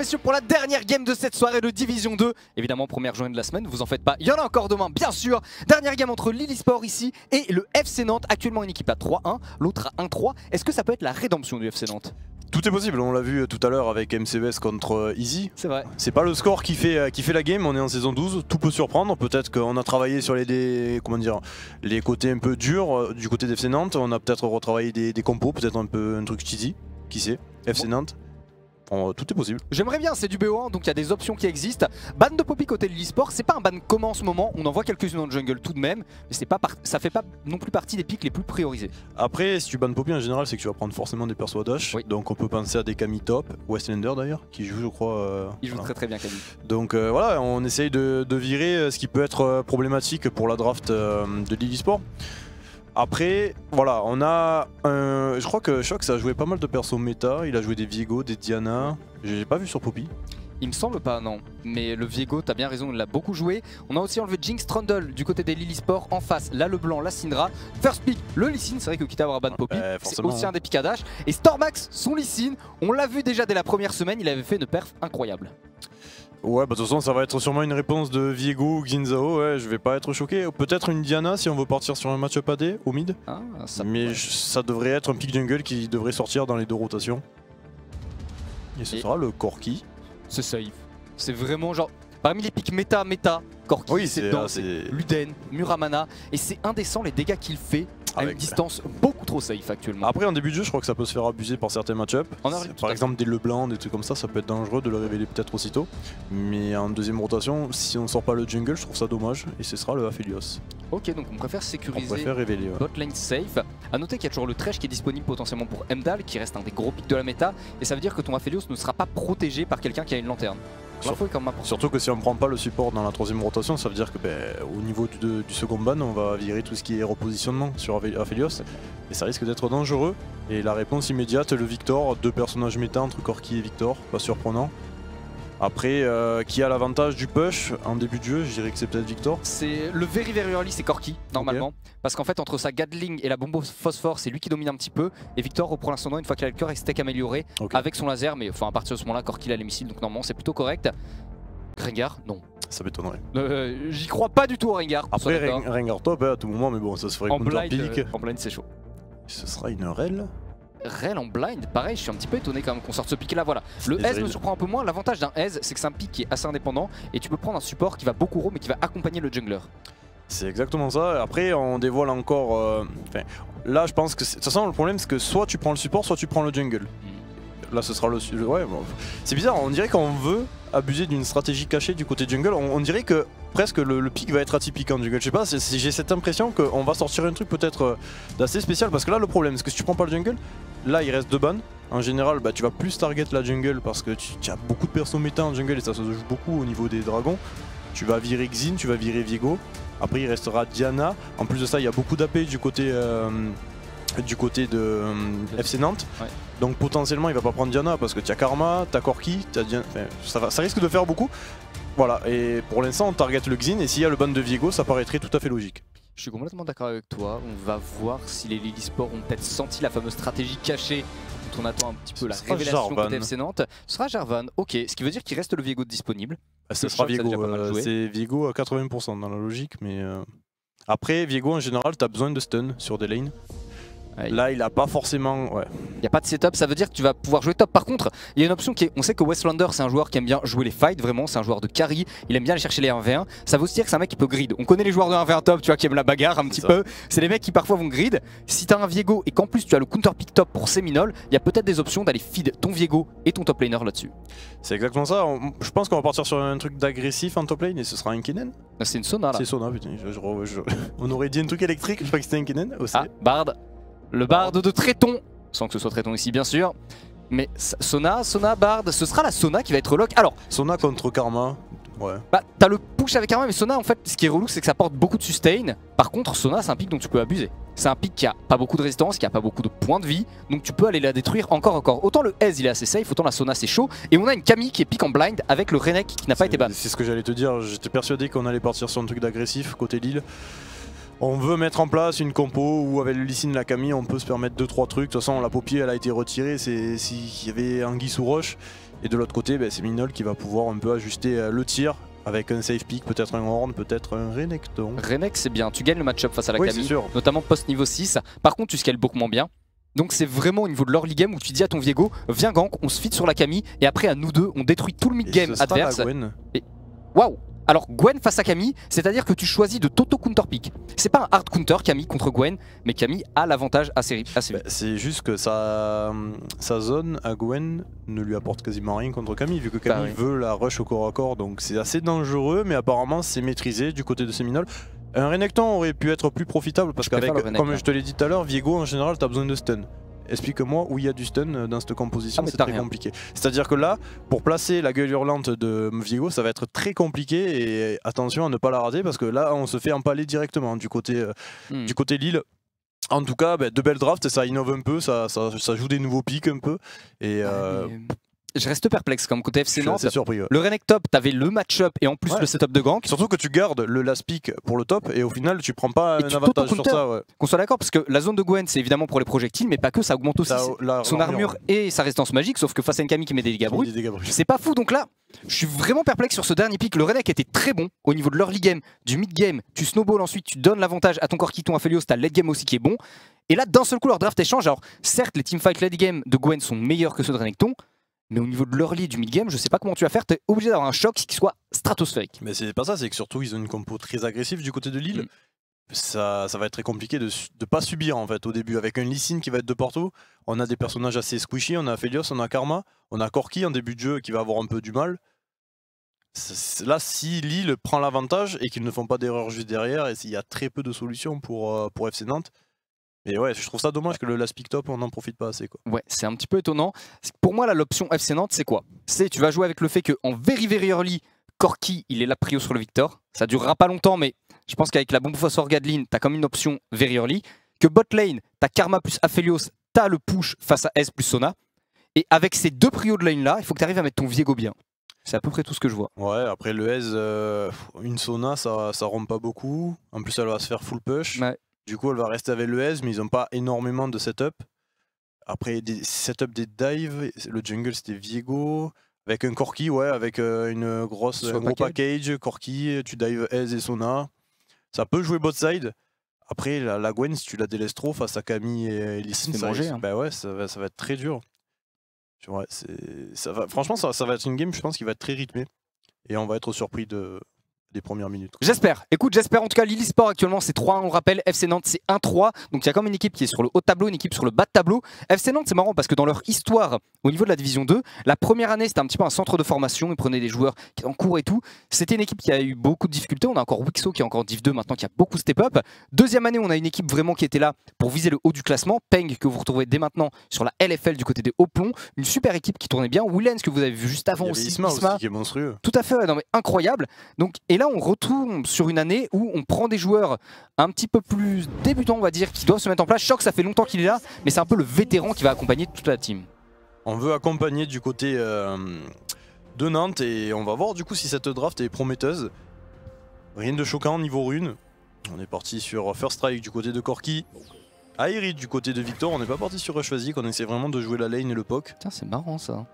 messieurs, pour la dernière game de cette soirée de Division 2. Évidemment, première journée de la semaine, vous en faites pas, il y en a encore demain, bien sûr. Dernière game entre Lille eSport ici et le FC Nantes. Actuellement une équipe à 3-1, l'autre à 1-3. Est-ce que ça peut être la rédemption du FC Nantes? Tout est possible, on l'a vu tout à l'heure avec MCES contre Easy. C'est vrai. C'est pas le score qui fait la game, on est en saison 12, tout peut surprendre. Peut-être qu'on a travaillé sur les côtés un peu durs du côté d'FC Nantes. On a peut-être retravaillé des compos, peut-être un truc cheesy, qui sait, FC Nantes. Tout est possible. J'aimerais bien, c'est du BO1, donc il y a des options qui existent. Ban de Poppy côté de l'eSport, c'est pas un ban commun en ce moment, on en voit quelques-unes dans le jungle tout de même, mais ça fait pas non plus partie des pics les plus priorisés. Après, si tu bannes Poppy en général, c'est que tu vas prendre forcément des persos à dash. Oui. Donc on peut penser à des Camille top, Westlander d'ailleurs, qui joue je crois. Il joue voilà. très bien Camille. Donc voilà, on essaye de virer ce qui peut être problématique pour la draft de Lille eSport. Après, voilà, on a je crois que Shox a joué pas mal de persos méta, il a joué des Viego, des Diana, j'ai pas vu sur Poppy. Il me semble pas, non. Mais le Viego, t'as bien raison, il l'a beaucoup joué. On a aussi enlevé Jinx Trundle du côté des Lille eSport. En face, là le blanc, la Syndra. First pick, le Lee Sin. C'est vrai que quitte à avoir ban Poppy, c'est aussi un des pics à dash. Et Stormax, son Lee Sin, on l'a vu déjà dès la première semaine, il avait fait une perf incroyable. Ouais, bah de toute façon, ça va être sûrement une réponse de Viego ou Ginzao, ouais, je vais pas être choqué. Peut-être une Diana si on veut partir sur un match-up AD au mid. Ah, mais ça devrait être un pick jungle qui devrait sortir dans les deux rotations. Et ce sera le Corki. C'est safe. C'est vraiment genre, parmi les pics méta, Corki, oui, c'est Luden, Muramana, et c'est indécent les dégâts qu'il fait à une distance beaucoup trop safe actuellement. Après en début de jeu je crois que ça peut se faire abuser par certains match-up. Par exemple des Leblanc, des trucs comme ça peut être dangereux de le révéler peut-être aussitôt. Mais en deuxième rotation, si on sort pas le jungle, je trouve ça dommage et ce sera le Aphelios. Ok, donc on préfère sécuriser, on préfère révéler, bot lane safe. A noter qu'il y a toujours le Thresh qui est disponible potentiellement pour Emdal, qui reste un des gros pics de la méta, et ça veut dire que ton Aphelios ne sera pas protégé par quelqu'un qui a une lanterne. Surtout que si on prend pas le support dans la troisième rotation, ça veut dire que au niveau du second ban, on va virer tout ce qui est repositionnement sur Aphelios. Et ça risque d'être dangereux. Et la réponse immédiate, le Victor, deux personnages méta entre Corki et Victor, pas surprenant. Après, qui a l'avantage du push en début de jeu, je dirais que c'est peut-être Victor. C'est le very early, c'est Corki normalement. Okay. Parce qu'en fait entre sa Gatling et la bombe phosphore, c'est lui qui domine un petit peu. Et Victor reprend l'ascendant une fois qu'il a le cœur et steak amélioré avec son laser. Mais enfin à partir de ce moment-là, Corki a les missiles, donc normalement c'est plutôt correct. Rengar, non. Ça m'étonnerait. J'y crois pas du tout au Rengar. Après Rengar top à tout moment, mais bon ça se ferait counter-pick. En blind c'est chaud. Ce sera une rel. Rel en blind, pareil, je suis un petit peu étonné quand même qu'on sorte ce pick là, voilà. Le Ez me surprend un peu moins, l'avantage d'un Ez c'est que c'est un pick qui est assez indépendant et tu peux prendre un support qui va beaucoup roam mais qui va accompagner le jungler. C'est exactement ça, après on dévoile encore... là je pense que... De toute façon le problème c'est que soit tu prends le support, soit tu prends le jungle. Là ce sera le... Ouais, bon. C'est bizarre, on dirait qu'on veut abuser d'une stratégie cachée du côté jungle, on dirait que presque le pick va être atypique en jungle. Je sais pas, j'ai cette impression qu'on va sortir un truc peut-être d'assez spécial parce que là le problème c'est que si tu prends pas le jungle, là il reste 2 bans. En général tu vas plus target la jungle parce que tu as beaucoup de persos méta en jungle et ça se joue beaucoup au niveau des dragons. Tu vas virer Xin, tu vas virer Viego, après il restera Diana. En plus de ça il y a beaucoup d'AP du côté de FC Nantes. Ouais. Donc potentiellement il va pas prendre Diana parce que tu as Karma, tu as Corki, ça risque de faire beaucoup. Voilà, et pour l'instant on target le Xin et s'il y a le ban de Viego ça paraîtrait tout à fait logique. Je suis complètement d'accord avec toi, on va voir si les Lille eSport ont peut-être senti la fameuse stratégie cachée dont on attend un petit peu la révélation côté FC Nantes. Ce sera Jarvan, ok, ce qui veut dire qu'il reste le Viego disponible. Ce sera Viego, c'est Viego à 80% dans la logique, mais après Viego en général tu as besoin de stun sur des lanes. Ouais. Là il a pas forcément... Ouais. Il n'y a pas de setup, ça veut dire que tu vas pouvoir jouer top. Par contre, il y a une option qui est... On sait que Westlander c'est un joueur qui aime bien jouer les fights, vraiment, c'est un joueur de carry, il aime bien aller chercher les 1v1. Ça veut aussi dire que c'est un mec qui peut grid. On connaît les joueurs de 1v1 top, tu vois, qui aiment la bagarre un petit peu. C'est les mecs qui parfois vont grid. Si tu as un Viego et qu'en plus tu as le counter pick top pour Seminole, il y a peut-être des options d'aller feed ton Viego et ton top laner là-dessus. C'est exactement ça, je pense qu'on va partir sur un truc d'agressif en top lane et ce sera un Kennen. C'est une Sona là. C'est Sona, putain, on aurait dit un truc électrique, je crois que c'était un Kennen aussi. Ah, Bard. Le Bard de Tréton, sans que ce soit Tréton ici bien sûr. Mais Sona, Bard, ce sera la Sona qui va être lock. Alors, Sona contre Karma, ouais. Bah t'as le push avec Karma mais Sona en fait ce qui est relou c'est que ça porte beaucoup de sustain. Par contre Sona c'est un pick dont tu peux abuser. C'est un pick qui a pas beaucoup de résistance, qui a pas beaucoup de points de vie. Donc tu peux aller la détruire encore. Autant le Ez il est assez safe, autant la Sona c'est chaud. Et on a une Camille qui est pick en blind avec le Renek qui n'a pas été ban. C'est ce que j'allais te dire, j'étais persuadé qu'on allait partir sur un truc d'agressif côté Lille. On veut mettre en place une compo où avec le Lee Sin, la Camille, on peut se permettre 2-3 trucs. De toute façon, la Poppy, elle a été retirée. C'est s'il y avait Anguille sous roche. Et de l'autre côté, c'est Minol qui va pouvoir un peu ajuster le tir avec un safe pick, peut-être un Horn, peut-être un Renekton. Renek c'est bien, tu gagnes le match-up face à la Oui, Camille, c'est sûr. notamment post niveau 6. Par contre tu scales beaucoup moins bien. Donc c'est vraiment au niveau de l'early game où tu dis à ton Viego, viens gank, on se feed sur la Camille et après à nous deux on détruit tout le mid game adverse. Et waouh! Alors Gwen face à Camille, c'est-à-dire que tu choisis de t'auto counter pick. C'est pas un hard counter Camille contre Gwen, mais Camille a l'avantage assez vite. C'est juste que sa zone à Gwen ne lui apporte quasiment rien contre Camille, vu que Camille veut la rush au corps à corps, donc c'est assez dangereux, mais apparemment c'est maîtrisé du côté de Seminole. Un Renekton aurait pu être plus profitable parce qu'avec, comme je te l'ai dit tout à l'heure, Viego en général t'as besoin de stun. Explique-moi où il y a du stun dans cette composition, c'est très compliqué. C'est-à-dire que là, pour placer la gueule hurlante de Viego, ça va être très compliqué et attention à ne pas la rater parce que là on se fait empaler directement du côté Lille. En tout cas, de belles drafts, ça innove un peu, ça joue des nouveaux pics un peu. Et je reste perplexe comme côté FC Nantes. C'est surpris. Ouais. Le Renek top, t'avais le match-up et en plus le setup de gank. Surtout que tu gardes le last pick pour le top et au final tu prends pas un avantage sur ça. Ouais. Qu'on soit d'accord, parce que la zone de Gwen c'est évidemment pour les projectiles, mais pas que, ça augmente aussi son armure et sa résistance magique, sauf que face à une Camille qui met des dégâts bruts, c'est pas fou. Donc là, je suis vraiment perplexe sur ce dernier pick. Le Renek était très bon au niveau de l'early game, du mid game, tu snowball ensuite, tu donnes l'avantage à ton Corquiton, à Felios, t'as le late game aussi qui est bon. Et là d'un seul coup leur draft échange. Alors certes les teamfight late game de Gwen sont meilleurs que ceux de Renekton, mais au niveau de l'early du mid-game, je sais pas comment tu vas faire, t'es obligé d'avoir un choc qui soit stratosphérique. Mais c'est pas ça, c'est que surtout ils ont une compo très agressive du côté de Lille. Ça va être très compliqué de pas subir en fait au début. Avec un Lee Sin qui va être de partout, on a des personnages assez squishy, on a Felios, on a Karma, on a Corki en début de jeu qui va avoir un peu du mal. Là, si Lille prend l'avantage et qu'ils ne font pas d'erreur juste derrière, il y a très peu de solutions pour FC Nantes. Et ouais, je trouve ça dommage que le last pick top on n'en profite pas assez quoi. Ouais, c'est un petit peu étonnant. Pour moi là l'option FC Nantes c'est quoi? C'est tu vas jouer avec le fait qu'en very early, Corki il est là prio sur le Victor. Ça durera pas longtemps mais je pense qu'avec la bombe phosphore Gadlin t'as comme une option very early. Que bot lane, t'as Karma plus Aphelios, t'as le push face à S plus Sona. Et avec ces deux prios de lane là, il faut que tu arrives à mettre ton Viego bien. C'est à peu près tout ce que je vois. Ouais, après le S, une Sona ça rompt pas beaucoup. En plus elle va se faire full push. Ouais. Du coup, elle va rester avec le S, mais ils n'ont pas énormément de setup. Après, des setup des dives, le jungle c'était Viego. Avec un Corki, ouais, avec un gros package. Corki, tu dives S et Sona. Ça peut jouer bot side. Après, la Gwen, si tu la délaisses trop face à Camille et Lee Sin, ça va être très dur. Ouais, franchement, ça va être une game, je pense, qui va être très rythmée. Et on va être surpris des premières minutes. J'espère. Écoute, j'espère en tout cas. Lille Sport actuellement c'est 3-1, on rappelle. FC Nantes c'est 1-3. Donc il y a comme une équipe qui est sur le haut de tableau, une équipe sur le bas de tableau. FC Nantes c'est marrant parce que dans leur histoire au niveau de la division 2, la première année c'était un petit peu un centre de formation. Ils prenaient des joueurs qui étaient en cours et tout. C'était une équipe qui a eu beaucoup de difficultés. On a encore Wixo qui est encore Div 2 maintenant, qui a beaucoup step up. Deuxième année on a une équipe vraiment qui était là pour viser le haut du classement. Peng que vous retrouvez dès maintenant sur la LFL du côté des hauts plombs. Une super équipe qui tournait bien. Willens que vous avez vu juste avant aussi. Isma qui est monstrueux. Tout à fait, non mais incroyable. Donc, et là on retrouve sur une année où on prend des joueurs un petit peu plus débutants on va dire, qui doivent se mettre en place. Shock ça fait longtemps qu'il est là, mais c'est un peu le vétéran qui va accompagner toute la team. On veut accompagner du côté de Nantes et on va voir du coup si cette draft est prometteuse. Rien de choquant niveau rune. On est parti sur First Strike du côté de Corki. Airi du côté de Victor, on n'est pas parti sur Rushwazik, on essaie vraiment de jouer la lane et le poke. Putain c'est marrant ça.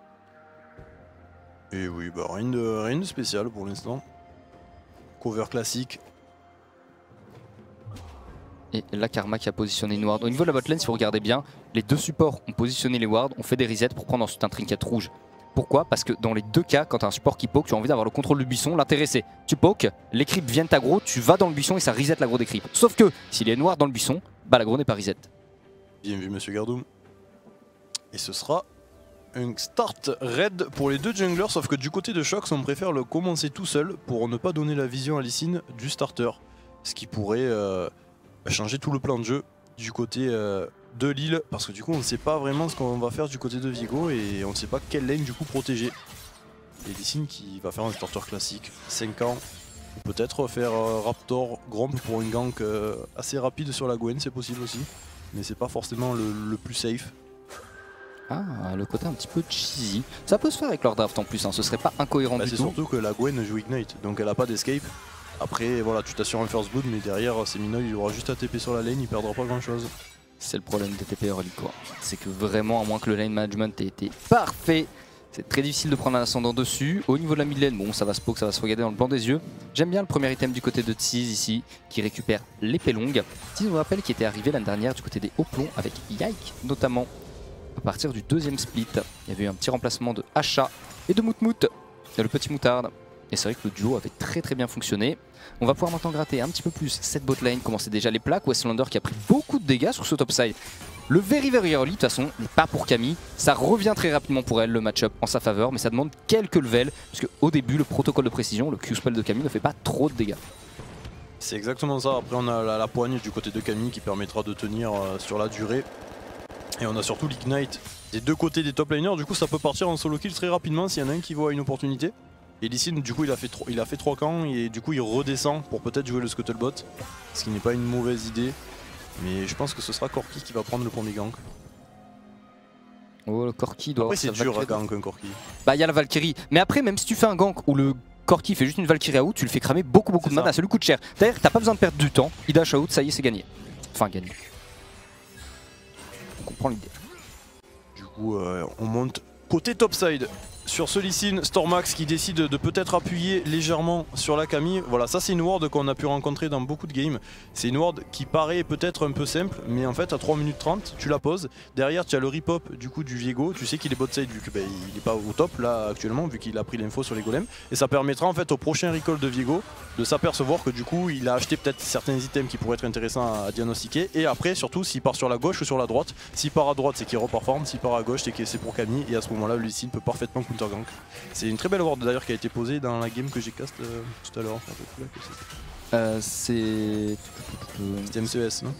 Et oui, bah rien de spécial pour l'instant. Cover classique. Et là Karma qui a positionné une ward. Au niveau de la botlane, si vous regardez bien, les deux supports ont positionné les wards, ont fait des resets pour prendre ensuite un trinket rouge. Pourquoi? Parce que dans les deux cas, quand tu as un support qui poke, tu as envie d'avoir le contrôle du buisson. L'intérêt c'est, tu pokes, les creeps viennent t'aggro, tu vas dans le buisson et ça reset l'aggro des creeps. Sauf que s'il y a une ward dans le buisson, bah l'aggro n'est pas reset. Bien vu monsieur Gardoum. Et ce sera un start raid pour les deux junglers, sauf que du côté de Shox on préfère le commencer tout seul pour ne pas donner la vision à Lee Sin du starter. Ce qui pourrait changer tout le plan de jeu du côté de Lille, parce que du coup on ne sait pas vraiment ce qu'on va faire du côté de Viego et on ne sait pas quelle lane du coup protéger. Et Lee Sin qui va faire un starter classique, 5 ans, peut-être faire Raptor Gromp pour une gank assez rapide sur la Gwen, c'est possible aussi, mais c'est pas forcément le plus safe. Ah, le côté un petit peu cheesy. Ça peut se faire avec leur draft en plus, hein. Ce serait pas incohérent du tout. C'est surtout que la Gwen joue Ignite, donc elle a pas d'escape. Après, voilà, tu t'assures un first blood, mais derrière, Seminole, il aura juste à TP sur la lane, il perdra pas grand chose. C'est le problème des TP early quoi. C'est que vraiment, à moins que le lane management ait été parfait, C'est très difficile de prendre un ascendant dessus. Au niveau de la mid lane, bon ça va se poke, ça va se regarder dans le blanc des yeux. J'aime bien le premier item du côté de Tsiz ici, qui récupère l'épée longue. Tsiz, on vous rappelle, qui était arrivé l'année dernière du côté des hauts plombs avec Yike notamment. À partir du deuxième split, il y avait eu un petit remplacement de Asha et de Moutmout, le petit moutarde. Et c'est vrai que le duo avait très bien fonctionné. On va pouvoir maintenant gratter un petit peu plus cette bot lane, commencer déjà les plaques. Westlander qui a pris beaucoup de dégâts sur ce topside. Le very early de toute façon n'est pas pour Camille, ça revient très rapidement pour elle le match-up en sa faveur, mais ça demande quelques levels, parce qu'au début le protocole de précision, le Q-spell de Camille ne fait pas trop de dégâts. C'est exactement ça, après on a la poigne du côté de Camille qui permettra de tenir sur la durée. Et on a surtout l'Ignite des deux côtés des top laners, du coup ça peut partir en solo kill très rapidement s'il y en a un qui voit une opportunité. Et Lee Sin du coup il a fait 3 camps et du coup il redescend pour peut-être jouer le Scuttlebot, ce qui n'est pas une mauvaise idée. Mais je pense que ce sera Corki qui va prendre le premier gank. Oh le Corki doit... Après c'est dur à gank un Corki. Bah il y a la Valkyrie, mais après même si tu fais un gank où le Corki fait juste une Valkyrie out, tu le fais cramer beaucoup de mana, ça lui coûte cher. D'ailleurs t'as pas besoin de perdre du temps, il dash out, ça y est c'est gagné. Enfin gagné. On comprend l'idée. Du coup on monte côté topside. Sur ce Lee Sin, Stormax qui décide de peut-être appuyer légèrement sur la Camille. Voilà, ça c'est une ward qu'on a pu rencontrer dans beaucoup de games. C'est une ward qui paraît peut-être un peu simple, mais en fait à 3 minutes 30, tu la poses. Derrière tu as le rip-hop du coup du Viego, tu sais qu'il est bot side vu qu'il n'est pas au top là actuellement, vu qu'il a pris l'info sur les golems. Et ça permettra en fait au prochain recall de Viego de s'apercevoir que du coup il a acheté peut-être certains items qui pourraient être intéressants à diagnostiquer. Et après surtout s'il part sur la gauche ou sur la droite. S'il part à droite c'est qu'il repart forme, s'il part à gauche c'est que c'est pour Camille. Et à ce moment là Lee Sin peut parfaitement counter gank. C'est une très belle ward d'ailleurs qui a été posée dans la game que j'ai cast tout à l'heure. C'était MCES, non?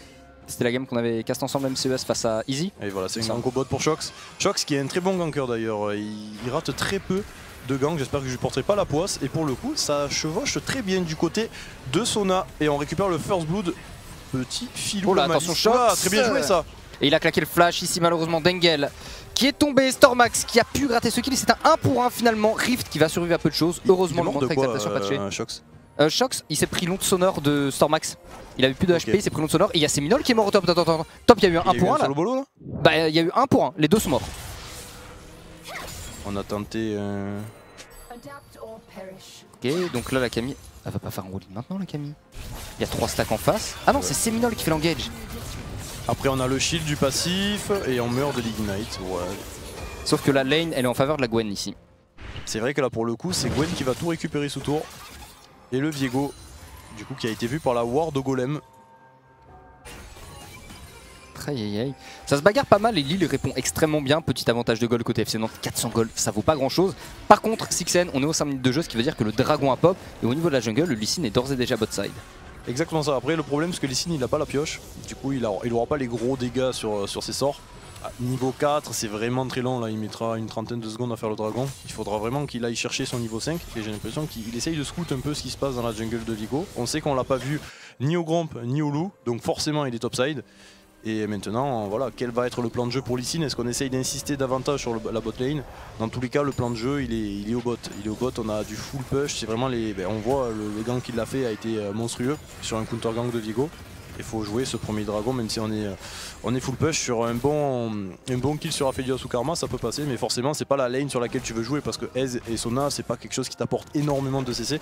C'était la game qu'on avait cast ensemble MCES face à Easy. Et voilà, c'est un gros bot pour Shox. Shox qui est un très bon ganker d'ailleurs, il rate très peu de gank, j'espère que je lui porterai pas la poisse. Et pour le coup, ça chevauche très bien du côté de Sona et on récupère le first blood. Petit filou. Oh là, attention Shox, très bien joué ça. Et il a claqué le flash ici malheureusement d'Engel qui est tombé, Stormax qui a pu gratter ce kill, c'est un 1 pour 1 finalement, Rift qui va survivre à peu de choses, heureusement le montre exaltation patché. Shox Shox il s'est pris l'onde sonore de Stormax, il avait plus de HP, il s'est pris l'onde sonore et il y a Seminole qui est mort au top, top il y a eu un 1 pour 1 là. Bah il y a eu 1 pour 1, les deux sont morts. On a tenté Ok donc là la Camille, elle va pas faire un rolling maintenant la Camille. Il y a 3 stacks en face, ah non c'est Seminole qui fait l'engage. Après on a le shield du passif et on meurt de l'Ignite, ouais. Sauf que la lane elle est en faveur de la Gwen ici. C'est vrai que là pour le coup c'est Gwen qui va tout récupérer sous tour. Et le Viego, du coup qui a été vu par la ward au golem. Aïe aïe aïe. Ça se bagarre pas mal et Lille répond extrêmement bien. Petit avantage de gold côté FC Nantes, 400 gold, ça vaut pas grand chose. Par contre, Sixen, on est aux 5 minutes de jeu, ce qui veut dire que le dragon a pop. Et au niveau de la jungle, le Lee Sin est d'ores et déjà bot side. Exactement ça. Après le problème c'est que Lee Sin il a pas la pioche. Du coup il aura pas les gros dégâts sur ses sorts. Niveau 4 c'est vraiment très long là, il mettra une trentaine de secondes à faire le dragon. Il faudra vraiment qu'il aille chercher son niveau 5 et j'ai l'impression qu'il essaye de scout un peu ce qui se passe dans la jungle de Viego. On sait qu'on l'a pas vu ni au Gromp ni au Loup, donc forcément il est topside. Et maintenant, voilà, quel va être le plan de jeu pour Lee Sin? Est-ce qu'on essaye d'insister davantage sur la bot lane? Dans tous les cas, le plan de jeu, il est au bot. Il est au bot, on a du full push. C'est vraiment on voit le gank qu'il a fait a été monstrueux sur un counter gank de Viego. Il faut jouer ce premier dragon, même si on est full push sur un bon kill sur Aphelios ou Karma, ça peut passer. Mais forcément, c'est pas la lane sur laquelle tu veux jouer parce que Ez et Sona, c'est pas quelque chose qui t'apporte énormément de CC.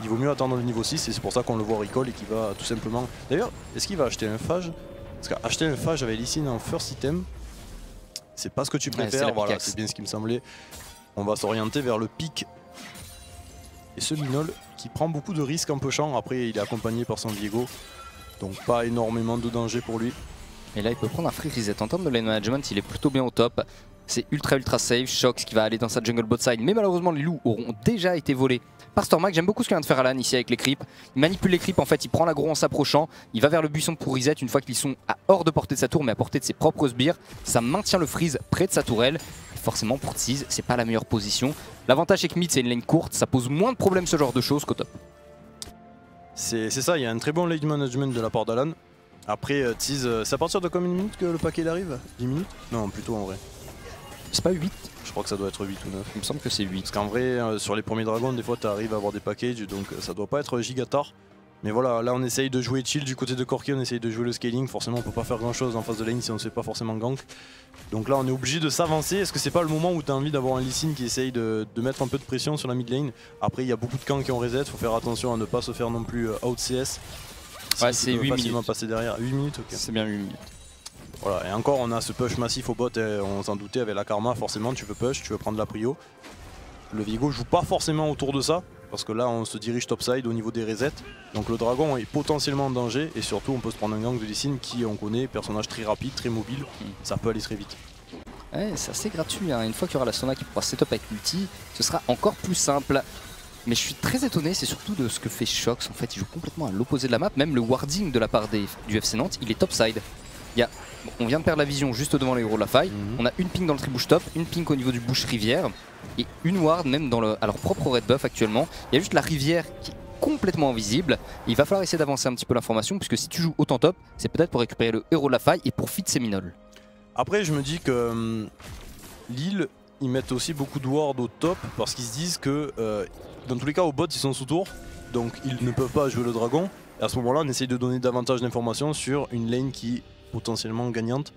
Il vaut mieux attendre le niveau 6 et c'est pour ça qu'on le voit recall et qu'il va tout simplement. D'ailleurs, est-ce qu'il va acheter un phage? Parce qu'acheter un phage avec Lee Sin en first item, c'est pas ce que tu préfères, voilà, c'est bien ce qui me semblait. On va s'orienter vers le pic. Et ce Minol qui prend beaucoup de risques en pushant, après il est accompagné par son Viego. Donc pas énormément de danger pour lui. Et là il peut prendre un free reset. En termes de lane management, il est plutôt bien au top. C'est ultra safe, Shox qui va aller dans sa jungle bot side. Mais malheureusement les loups auront déjà été volés par Stormax. J'aime beaucoup ce que vient de faire Alan ici avec les creeps. Il manipule les creeps, en fait il prend l'aggro en s'approchant. Il va vers le buisson pour reset une fois qu'ils sont hors de portée de sa tour mais à portée de ses propres sbires. Ça maintient le freeze près de sa tourelle. Et forcément pour Tsiz, c'est pas la meilleure position. L'avantage c'est que mid c'est une lane courte, ça pose moins de problèmes ce genre de choses qu'au top. C'est ça, il y a un très bon lane management de la part d'Alan. Après Tsiz, c'est à partir de combien de minutes que le paquet il arrive? 10 minutes? Non, plutôt en vrai. C'est pas 8? Je crois que ça doit être 8 ou 9. Il me semble que c'est 8. Parce qu'en vrai, sur les premiers dragons, des fois tu arrives à avoir des packages, donc ça doit pas être giga tard. Mais voilà, là on essaye de jouer chill du côté de Corki, on essaye de jouer le scaling. Forcément on peut pas faire grand chose en face de lane si on ne se fait pas forcément gank. Donc là on est obligé de s'avancer. Est-ce que c'est pas le moment où tu as envie d'avoir un Lee Sin qui essaye de mettre un peu de pression sur la mid lane? Après il y a beaucoup de camps qui ont reset, faut faire attention à ne pas se faire non plus out CS. Ouais, c'est 8 minutes. Passer derrière. 8 minutes, ok. C'est bien 8 minutes. Voilà, et encore on a ce push massif au bot, et on s'en doutait avec la Karma, forcément tu veux push, tu veux prendre la prio. Le Viego joue pas forcément autour de ça, parce que là on se dirige topside au niveau des resets. Donc le dragon est potentiellement en danger, et surtout on peut se prendre un gank de Lee Sin qui, on connaît, personnage très rapide, très mobile, ça peut aller très vite. Ouais, c'est assez gratuit, hein. Une fois qu'il y aura la Sona qui pourra setup avec l'ulti, ce sera encore plus simple. Mais je suis très étonné, c'est surtout de ce que fait Shox. En fait, il joue complètement à l'opposé de la map. Même le warding de la part du FC Nantes, il est topside. On vient de perdre la vision juste devant les héros de la faille. On a une ping dans le tribush top, une ping au niveau du bush rivière et une ward même à leur propre red buff actuellement. Il y a juste la rivière qui est complètement invisible. Il va falloir essayer d'avancer un petit peu l'information, puisque si tu joues autant top, c'est peut-être pour récupérer le héros de la faille et pour feed Seminole. Après je me dis que Lille, ils mettent aussi beaucoup de ward au top parce qu'ils se disent que dans tous les cas au bot ils sont sous tour, donc ils ne peuvent pas jouer le dragon. Et à ce moment là on essaye de donner davantage d'informations sur une lane qui est potentiellement gagnante.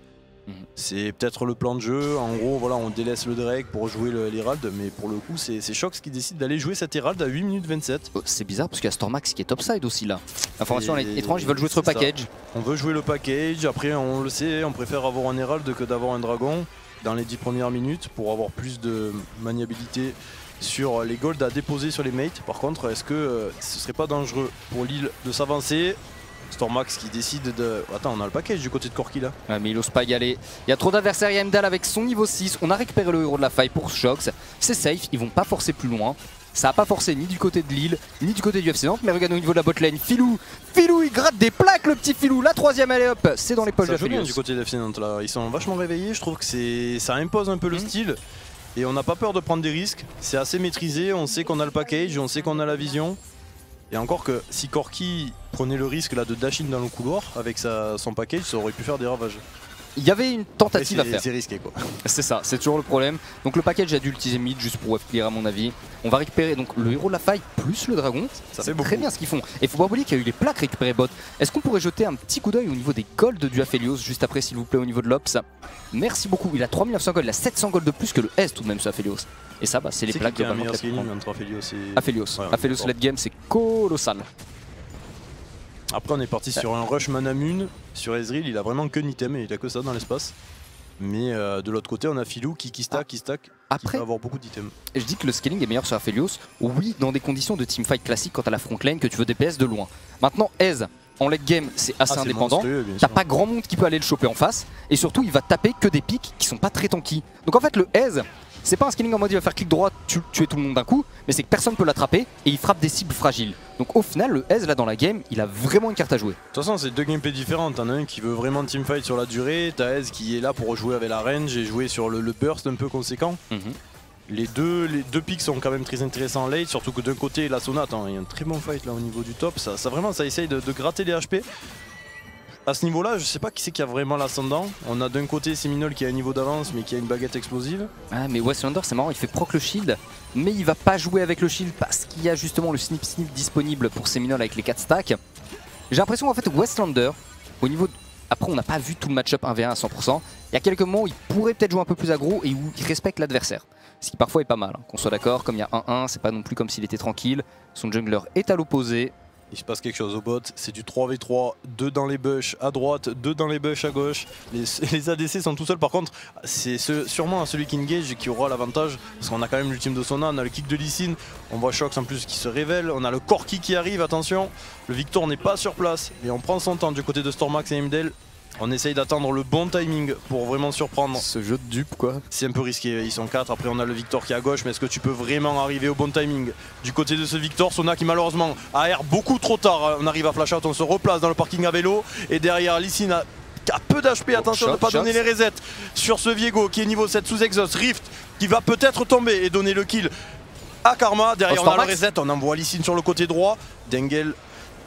C'est peut-être le plan de jeu, en gros voilà, on délaisse le Drake pour jouer l'Herald, mais pour le coup c'est Shox qui décide d'aller jouer cet Herald à 8 minutes 27. C'est bizarre parce qu'il y a Stormax qui est topside aussi là. Information étrange, ils veulent jouer sur le package. On veut jouer le package, après on le sait, on préfère avoir un Herald que d'avoir un dragon dans les 10 premières minutes pour avoir plus de maniabilité sur les golds à déposer sur les mates. Par contre, est-ce que ce serait pas dangereux pour Lille de s'avancer? Stormax qui décide de... Attends, on a le package du côté de Corki là. Ouais, mais il ose pas y aller. Il y a trop d'adversaires. Il y a Mdal avec son niveau 6. On a récupéré le héros de la faille pour Shox. C'est safe, ils vont pas forcer plus loin. Ça a pas forcé ni du côté de Lille, ni du côté du FC Nantes. Mais regardez au niveau de la botlane, Filou, il gratte des plaques le petit Filou. La troisième allez hop, c'est dans les poches de Aphelios. Du côté de FC Nantes là, ils sont vachement réveillés. Je trouve que ça impose un peu le style. Et on n'a pas peur de prendre des risques. C'est assez maîtrisé, on sait qu'on a le package, on sait qu'on a la vision. Et encore que si Corki prenait le risque là de dash in dans le couloir avec son package, ça aurait pu faire des ravages. Il y avait une tentative à faire. C'est risqué quoi. C'est ça, c'est toujours le problème. Donc le package a dû l'utiliser mid juste pour wave clear à mon avis. On va récupérer donc le héros de la faille plus le dragon. Ça c'est très bien ce qu'ils font. Et faut pas oublier qu'il y a eu les plaques récupérées bot. Est-ce qu'on pourrait jeter un petit coup d'œil au niveau des golds du Aphelios juste après s'il vous plaît au niveau de l'Ops? Merci beaucoup, il a 3900 gold, il a 700 gold de plus que le S tout de même ce Aphelios. Et ça bah, c'est les plaques globalement. Aphelios late game c'est colossal. Après on est parti sur un rush Manamune, sur Ezreal il a vraiment que item et il a que ça dans l'espace. Mais de l'autre côté on a Filou qui stack, après, qui va avoir beaucoup d'items. Je dis que le scaling est meilleur sur Aphelios, oui dans des conditions de teamfight classique quand t'as la front lane que tu veux DPS de loin. Maintenant Ez, en late game c'est assez indépendant, t'as pas grand monde qui peut aller le choper en face et surtout il va taper que des pics qui sont pas très tanky. Donc en fait le Ez, c'est pas un scaling en mode il va faire clic droit, tuer tout le monde d'un coup, mais c'est que personne peut l'attraper et il frappe des cibles fragiles. Donc au final le Ez là dans la game il a vraiment une carte à jouer. De toute façon c'est deux gameplays différents, t'en as un qui veut vraiment teamfight sur la durée, t'as Ez qui est là pour jouer avec la range et jouer sur le burst un peu conséquent. Les deux pics sont quand même très intéressants en late, surtout que d'un côté la Sona, il y a un très bon fight là au niveau du top, ça vraiment ça essaye de gratter les HP. À ce niveau là, je sais pas qui c'est qui a vraiment l'ascendant. On a d'un côté Seminole qui a un niveau d'avance mais qui a une baguette explosive. Ah mais Westlander c'est marrant, il fait proc le shield, mais il va pas jouer avec le shield parce qu'il y a justement le snip disponible pour Seminole avec les 4 stacks. J'ai l'impression qu'en fait Westlander, au niveau de... Après on n'a pas vu tout le match-up 1v1 à 100%, il y a quelques moments où il pourrait peut-être jouer un peu plus aggro et où il respecte l'adversaire. Ce qui parfois est pas mal, hein. Qu'on soit d'accord, comme il y a 1-1, c'est pas non plus comme s'il était tranquille. Son jungler est à l'opposé. Il se passe quelque chose au bot, c'est du 3v3, 2 dans les bush à droite, 2 dans les bush à gauche. Les ADC sont tout seuls par contre, c'est sûrement celui qui engage qui aura l'avantage. Parce qu'on a quand même l'ultime de Sona, on a le kick de Lee Sin, on voit Shox en plus qui se révèle, on a le Corki qui arrive, attention. Le Victor n'est pas sur place et on prend son temps du côté de Stormax et Mdel. On essaye d'attendre le bon timing pour vraiment surprendre. Ce jeu de dupe quoi. C'est un peu risqué, ils sont 4, après on a le Victor qui est à gauche, mais est-ce que tu peux vraiment arriver au bon timing? Du côté de ce Victor, Sona qui malheureusement AR beaucoup trop tard, on arrive à flash out, on se replace dans le parking à vélo, et derrière Lee Sin a peu d'HP, attention de ne pas donner les resets sur ce Viego qui est niveau 7 sous exhaust, Rift qui va peut-être tomber et donner le kill à Karma, derrière on a le reset, on envoie Lee Sin sur le côté droit, Dengel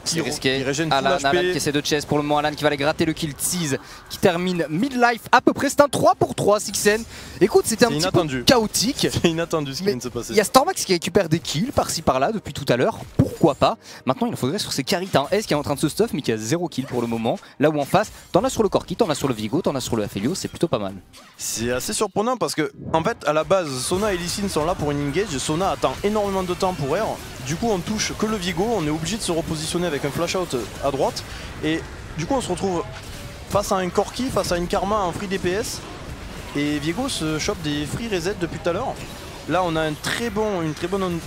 C'est risqué. Il régène tout Alan l'HP. qui essaie de chase pour le moment. Alan qui va aller gratter le kill tease qui termine mid-life à peu près. C'est un 3 pour 3 Sixen. Écoute, c'était un petit peu chaotique. C'est inattendu ce qui vient de se passer. Il y a Stormax qui récupère des kills par-ci par-là depuis tout à l'heure. Pourquoi pas? Maintenant, il en faudrait sur ses carries. T'as un S qui est en train de se stuff mais qui a 0 kill pour le moment. Là où en face, t'en as sur le Corki, t'en as sur le Vigo, t'en as sur le Aphelios. C'est plutôt pas mal. C'est assez surprenant parce que, en fait, à la base, Sona et Lee Sin sont là pour une engage. Sona attend énormément de temps pour R. Du coup, on touche que le Vigo. On est obligé de se repositionner avec un flash out à droite. Et du coup, on se retrouve face à un Corki, face à une Karma en free DPS. Et Viego se chope des free reset depuis tout à l'heure. Là, on a une très bonne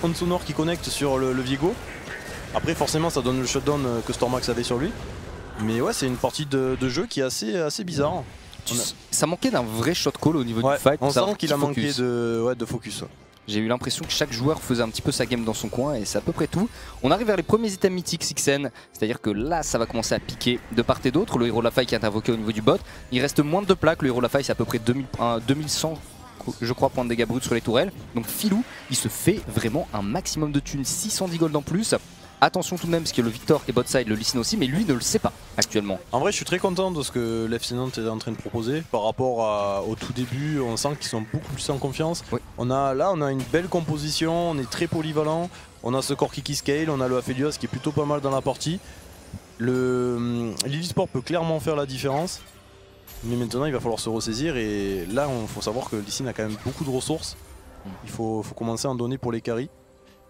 on sonore qui connecte sur le Viego. Après, forcément, ça donne le shutdown que Stormax avait sur lui. Mais ouais, c'est une partie de jeu qui est assez bizarre. Ça manquait d'un vrai shot call au niveau du fight. On sent qu'il a manqué de focus. J'ai eu l'impression que chaque joueur faisait un petit peu sa game dans son coin et c'est à peu près tout. On arrive vers les premiers items mythiques Sixen, c'est-à-dire que là ça va commencer à piquer de part et d'autre. Le héros de la faille qui est invoqué au niveau du bot, il reste moins de 2 plaques, le héros de la faille c'est à peu près 2100 je crois points de dégâts bruts sur les tourelles. Donc Filou il se fait vraiment un maximum de thunes, 610 gold en plus. Attention tout de même parce que le Victor et botside le listen aussi, mais lui ne le sait pas actuellement. En vrai je suis très content de ce que l'FC Nantes est en train de proposer par rapport au tout début. On sent qu'ils sont beaucoup plus en confiance. Oui. On a une belle composition, on est très polyvalent. On a ce Corki qui scale, on a le Aphelios qui est plutôt pas mal dans la partie. L'e-sport peut clairement faire la différence. Mais maintenant il va falloir se ressaisir et là il faut savoir que Lee Sin a quand même beaucoup de ressources. Il faut commencer à en donner pour les carries.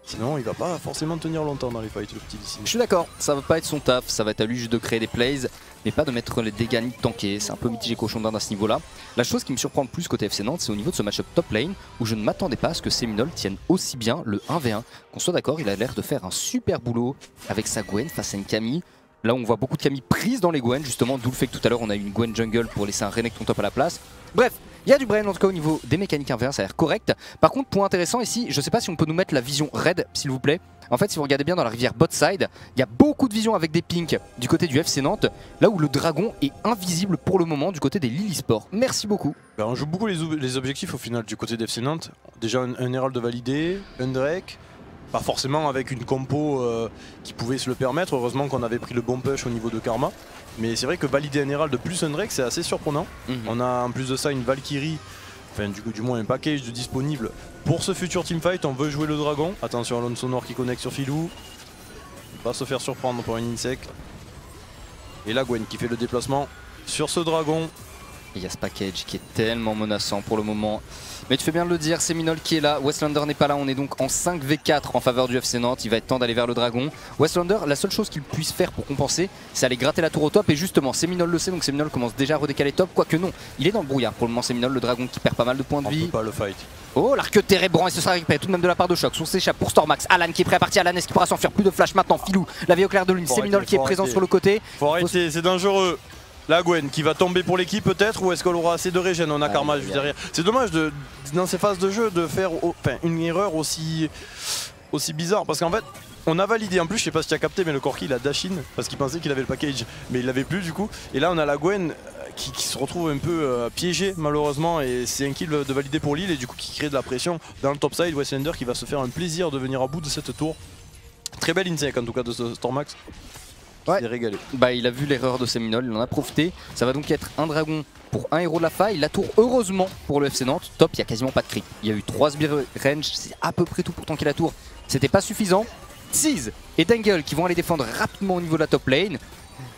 Sinon il va pas forcément tenir longtemps dans les fights le petit Lee Sin. Je suis d'accord, ça va pas être son taf, ça va être à lui juste de créer des plays, mais pas de mettre les dégâts ni de tanker, c'est un peu mitigé cochon d'Inde à ce niveau là. La chose qui me surprend le plus côté FC Nantes, c'est au niveau de ce match-up top lane, où je ne m'attendais pas à ce que Seminole tienne aussi bien le 1v1. Qu'on soit d'accord, il a l'air de faire un super boulot avec sa Gwen face à une Camille. Là on voit beaucoup de Camille prises dans les Gwen justement, d'où le fait que tout à l'heure on a eu une Gwen jungle pour laisser un Renekton top à la place. Bref, il y a du brain en tout cas au niveau des mécaniques 1v1, ça a l'air correct. Par contre, point intéressant ici, je sais pas si on peut nous mettre la vision raid s'il vous plaît. En fait si vous regardez bien dans la rivière botside, il y a beaucoup de visions avec des pinks du côté du FC Nantes, là où le dragon est invisible pour le moment du côté des Lily Sport. Merci beaucoup. Ben, on joue beaucoup les objectifs au final du côté d'FC Nantes. Déjà un Herald de validé, un Drake. Pas forcément avec une compo qui pouvait se le permettre, heureusement qu'on avait pris le bon push au niveau de Karma. Mais c'est vrai que valider un Herald de plus un Drake c'est assez surprenant. On a en plus de ça une Valkyrie, enfin du moins un package de disponible pour ce futur teamfight. On veut jouer le dragon, attention à l'onde sonore qui connecte sur Filou. Pas se faire surprendre par une insect. Et la Gwen qui fait le déplacement sur ce dragon. Il y a ce package qui est tellement menaçant pour le moment. Mais tu fais bien de le dire, Seminole qui est là, Westlander n'est pas là, on est donc en 5v4 en faveur du FC Nantes, il va être temps d'aller vers le dragon. Westlander, la seule chose qu'il puisse faire pour compenser, c'est aller gratter la tour au top et justement Seminole le sait, donc Seminole commence déjà à redécaler top, quoique non, il est dans le brouillard pour le moment Seminole, le dragon qui perd pas mal de points de vie. On peut pas le fight. Oh l'arc térébrant et ce sera récupéré tout de même de la part de Choc, on s'échappe pour Stormax, Alan qui est prêt à partir, Alan est-ce qu'il pourra s'enfuir, plus de flash maintenant, Filou, la vie au clair de lune, Seminole qui est présent sur le côté. Faut arrêter, c'est dangereux. La Gwen qui va tomber pour l'équipe peut-être, ou est-ce qu'elle aura assez de régène? On a Karma juste derrière. C'est dommage dans ces phases de jeu de faire une erreur aussi bizarre parce qu'en fait on a validé, en plus je sais pas si tu as capté mais le Corki il a dash in parce qu'il pensait qu'il avait le package mais il l'avait plus du coup. Et là on a la Gwen qui se retrouve un peu piégée malheureusement et c'est un kill de valider pour Lille et du coup qui crée de la pression dans le topside. Westlander qui va se faire un plaisir de venir à bout de cette tour. Très belle insec en tout cas de ce Stormax. Ouais. Régalé. Bah il a vu l'erreur de Seminole, il en a profité. Ça va donc être un dragon pour un héros de la faille. La tour heureusement pour le FC Nantes, top, il n'y a quasiment pas de creep. Il y a eu 3 sbires range, c'est à peu près tout pour tanker la tour. C'était pas suffisant. Tease et Dangle qui vont aller défendre rapidement au niveau de la top lane.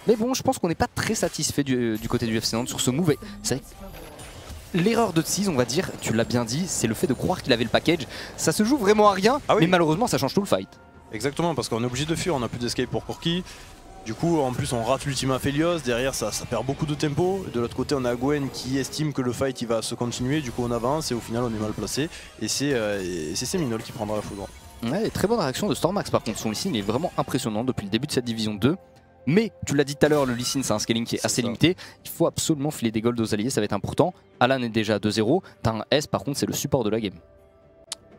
Mais bon, je pense qu'on n'est pas très satisfait du côté du FC Nantes sur ce move. C'est l'erreur de Tease, on va dire, tu l'as bien dit, c'est le fait de croire qu'il avait le package. Ça se joue vraiment à rien, mais malheureusement ça change tout le fight. Exactement, parce qu'on est obligé de fuir, on n'a plus d'escape pour Corki. Du coup, en plus, on rate l'ultime Aphelios. Derrière, ça perd beaucoup de tempo. De l'autre côté, on a Gwen qui estime que le fight il va se continuer. Du coup, on avance et au final, on est mal placé. Et c'est Seminole qui prendra la foudre. Ouais, très bonne réaction de Stormax par contre. Son Lee Sin est vraiment impressionnant depuis le début de cette division 2. Mais tu l'as dit tout à l'heure, le Lee Sin c'est un scaling qui est assez limité. Il faut absolument filer des golds aux alliés, ça va être important. Alan est déjà à 2-0. T'as un S par contre, c'est le support de la game.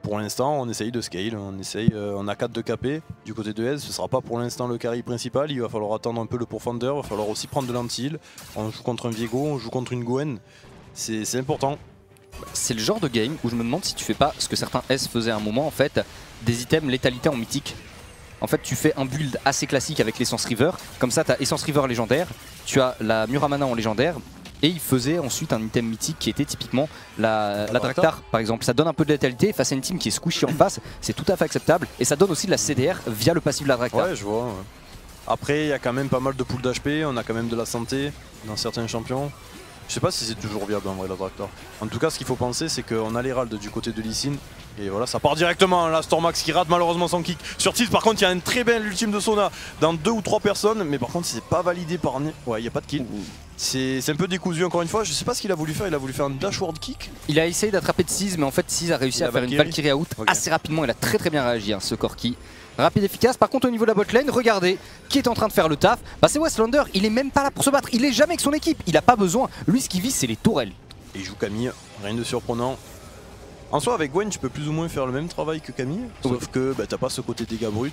Pour l'instant, on essaye de scale, on a 4 de KP du côté de S, ce sera pas pour l'instant le carry principal, il va falloir attendre un peu le profondeur, il va falloir aussi prendre de l'anti-heal. On joue contre un Viego, on joue contre une Gwen, c'est important. C'est le genre de game où je me demande si tu fais pas ce que certains S faisaient à un moment en fait, des items létalité en mythique. En fait, tu fais un build assez classique avec l'Essence River. Comme ça, tu as Essence River légendaire, tu as la Muramana en légendaire. Et il faisait ensuite un item mythique qui était typiquement la Draktar par exemple. Ça donne un peu de létalité face à une team qui est squishy en face, c'est tout à fait acceptable. Et ça donne aussi de la CDR via le passif de la Draktar. Ouais, je vois. Ouais. Après, il y a quand même pas mal de pools d'HP, on a quand même de la santé dans certains champions. Je sais pas si c'est toujours viable en vrai la Draktar. En tout cas, ce qu'il faut penser, c'est qu'on a l'Herald du côté de Lee Sin. Et voilà, ça part directement. Là, Stormax qui rate malheureusement son kick. Sur Tease, par contre, il y a un très bel ultime de Sona dans 2 ou 3 personnes. Mais par contre, c'est pas validé par. Ouais, il n'y a pas de kill. C'est un peu décousu encore une fois. Je sais pas ce qu'il a voulu faire. Il a voulu faire un dashward kick. Il a essayé d'attraper Tease, mais en fait, Tease a réussi à faire une Valkyrie out assez rapidement. Il a très bien réagi, hein, ce Corki. Rapide, efficace. Par contre, au niveau de la botlane, regardez qui est en train de faire le taf. Bah, c'est Westlander. Il est même pas là pour se battre. Il est jamais avec son équipe. Il a pas besoin. Lui, ce qu'il vise, c'est les tourelles. Et il joue Camille. Rien de surprenant. En soi, avec Gwen, tu peux plus ou moins faire le même travail que Camille. Sauf que bah, t'as pas ce côté dégâts bruts.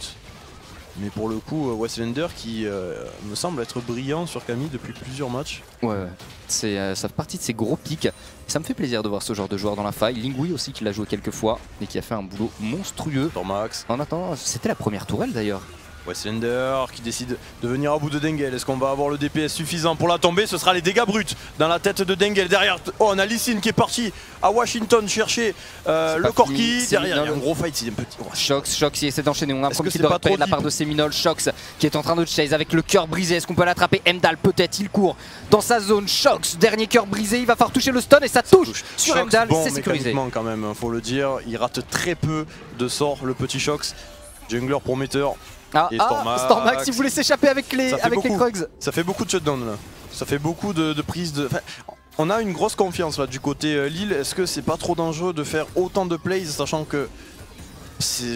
Mais pour le coup, Westlander qui me semble être brillant sur Camille depuis plusieurs matchs. Ouais. Ça fait partie de ses gros pics. Ça me fait plaisir de voir ce genre de joueur dans la faille. Lingui aussi qui l'a joué quelques fois et qui a fait un boulot monstrueux. Stormax. En attendant, c'était la première tourelle d'ailleurs. Westlander qui décide de venir à bout de Dengel. Est-ce qu'on va avoir le DPS suffisant pour la tomber? Ce sera les dégâts bruts dans la tête de Dengel. Derrière, oh, on a Lee Sin qui est parti à Washington chercher le Corki. Derrière, il y a un gros fight. C'est un petit... oh, Shox il essaie d'enchaîner. On a un premier qui doit repérer de la part de Seminole. Shox qui est en train de chase avec le cœur brisé. Est-ce qu'on peut l'attraper? Emdal peut-être, il court dans sa zone. Shox, dernier cœur brisé. Il va falloir toucher le stun et ça touche sur Shox, Emdal. bon, c'est sécurisé. Quand même, faut le dire. Il rate très peu de sorts, le petit Shox. Jungler prometteur. Et Stormax, il voulait s'échapper avec les Krugs. Ça fait beaucoup de shutdown là. Ça fait beaucoup de prises de... Enfin, on a une grosse confiance là du côté Lille. Est-ce que c'est pas trop dangereux de faire autant de plays sachant que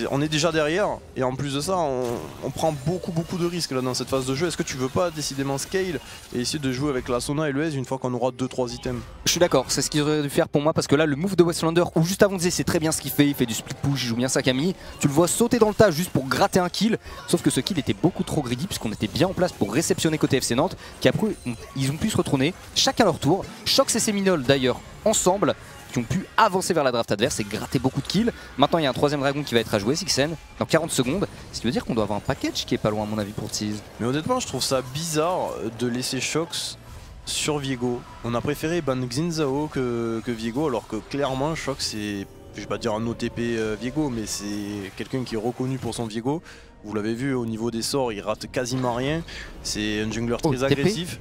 on est déjà derrière et en plus de ça on prend beaucoup de risques là dans cette phase de jeu. Est-ce que tu veux pas décidément scale et essayer de jouer avec la Sona et le S une fois qu'on aura 2-3 items? Je suis d'accord, c'est ce qu'il aurait dû faire pour moi parce que là le move de Westlander où juste avant on disait c'est très bien ce qu'il fait, il fait du split push, il joue bien sa Camille, tu le vois sauter dans le tas juste pour gratter un kill, sauf que ce kill était beaucoup trop greedy puisqu'on était bien en place pour réceptionner côté FC Nantes qui après ils ont pu se retourner chacun leur tour. Shox et Seminole d'ailleurs ensemble qui ont pu avancer vers la draft adverse et gratter beaucoup de kills. Maintenant il y a un troisième dragon qui va être à jouer, Sixen, dans 40 secondes. Ce qui veut dire qu'on doit avoir un package qui est pas loin à mon avis pour Tease. Mais honnêtement je trouve ça bizarre de laisser Shox sur Viego. On a préféré ban Xinzao que Viego alors que clairement Shox c'est, je vais pas dire un OTP Viego, mais c'est quelqu'un qui est reconnu pour son Viego. Vous l'avez vu au niveau des sorts, il rate quasiment rien. C'est un jungler très agressif.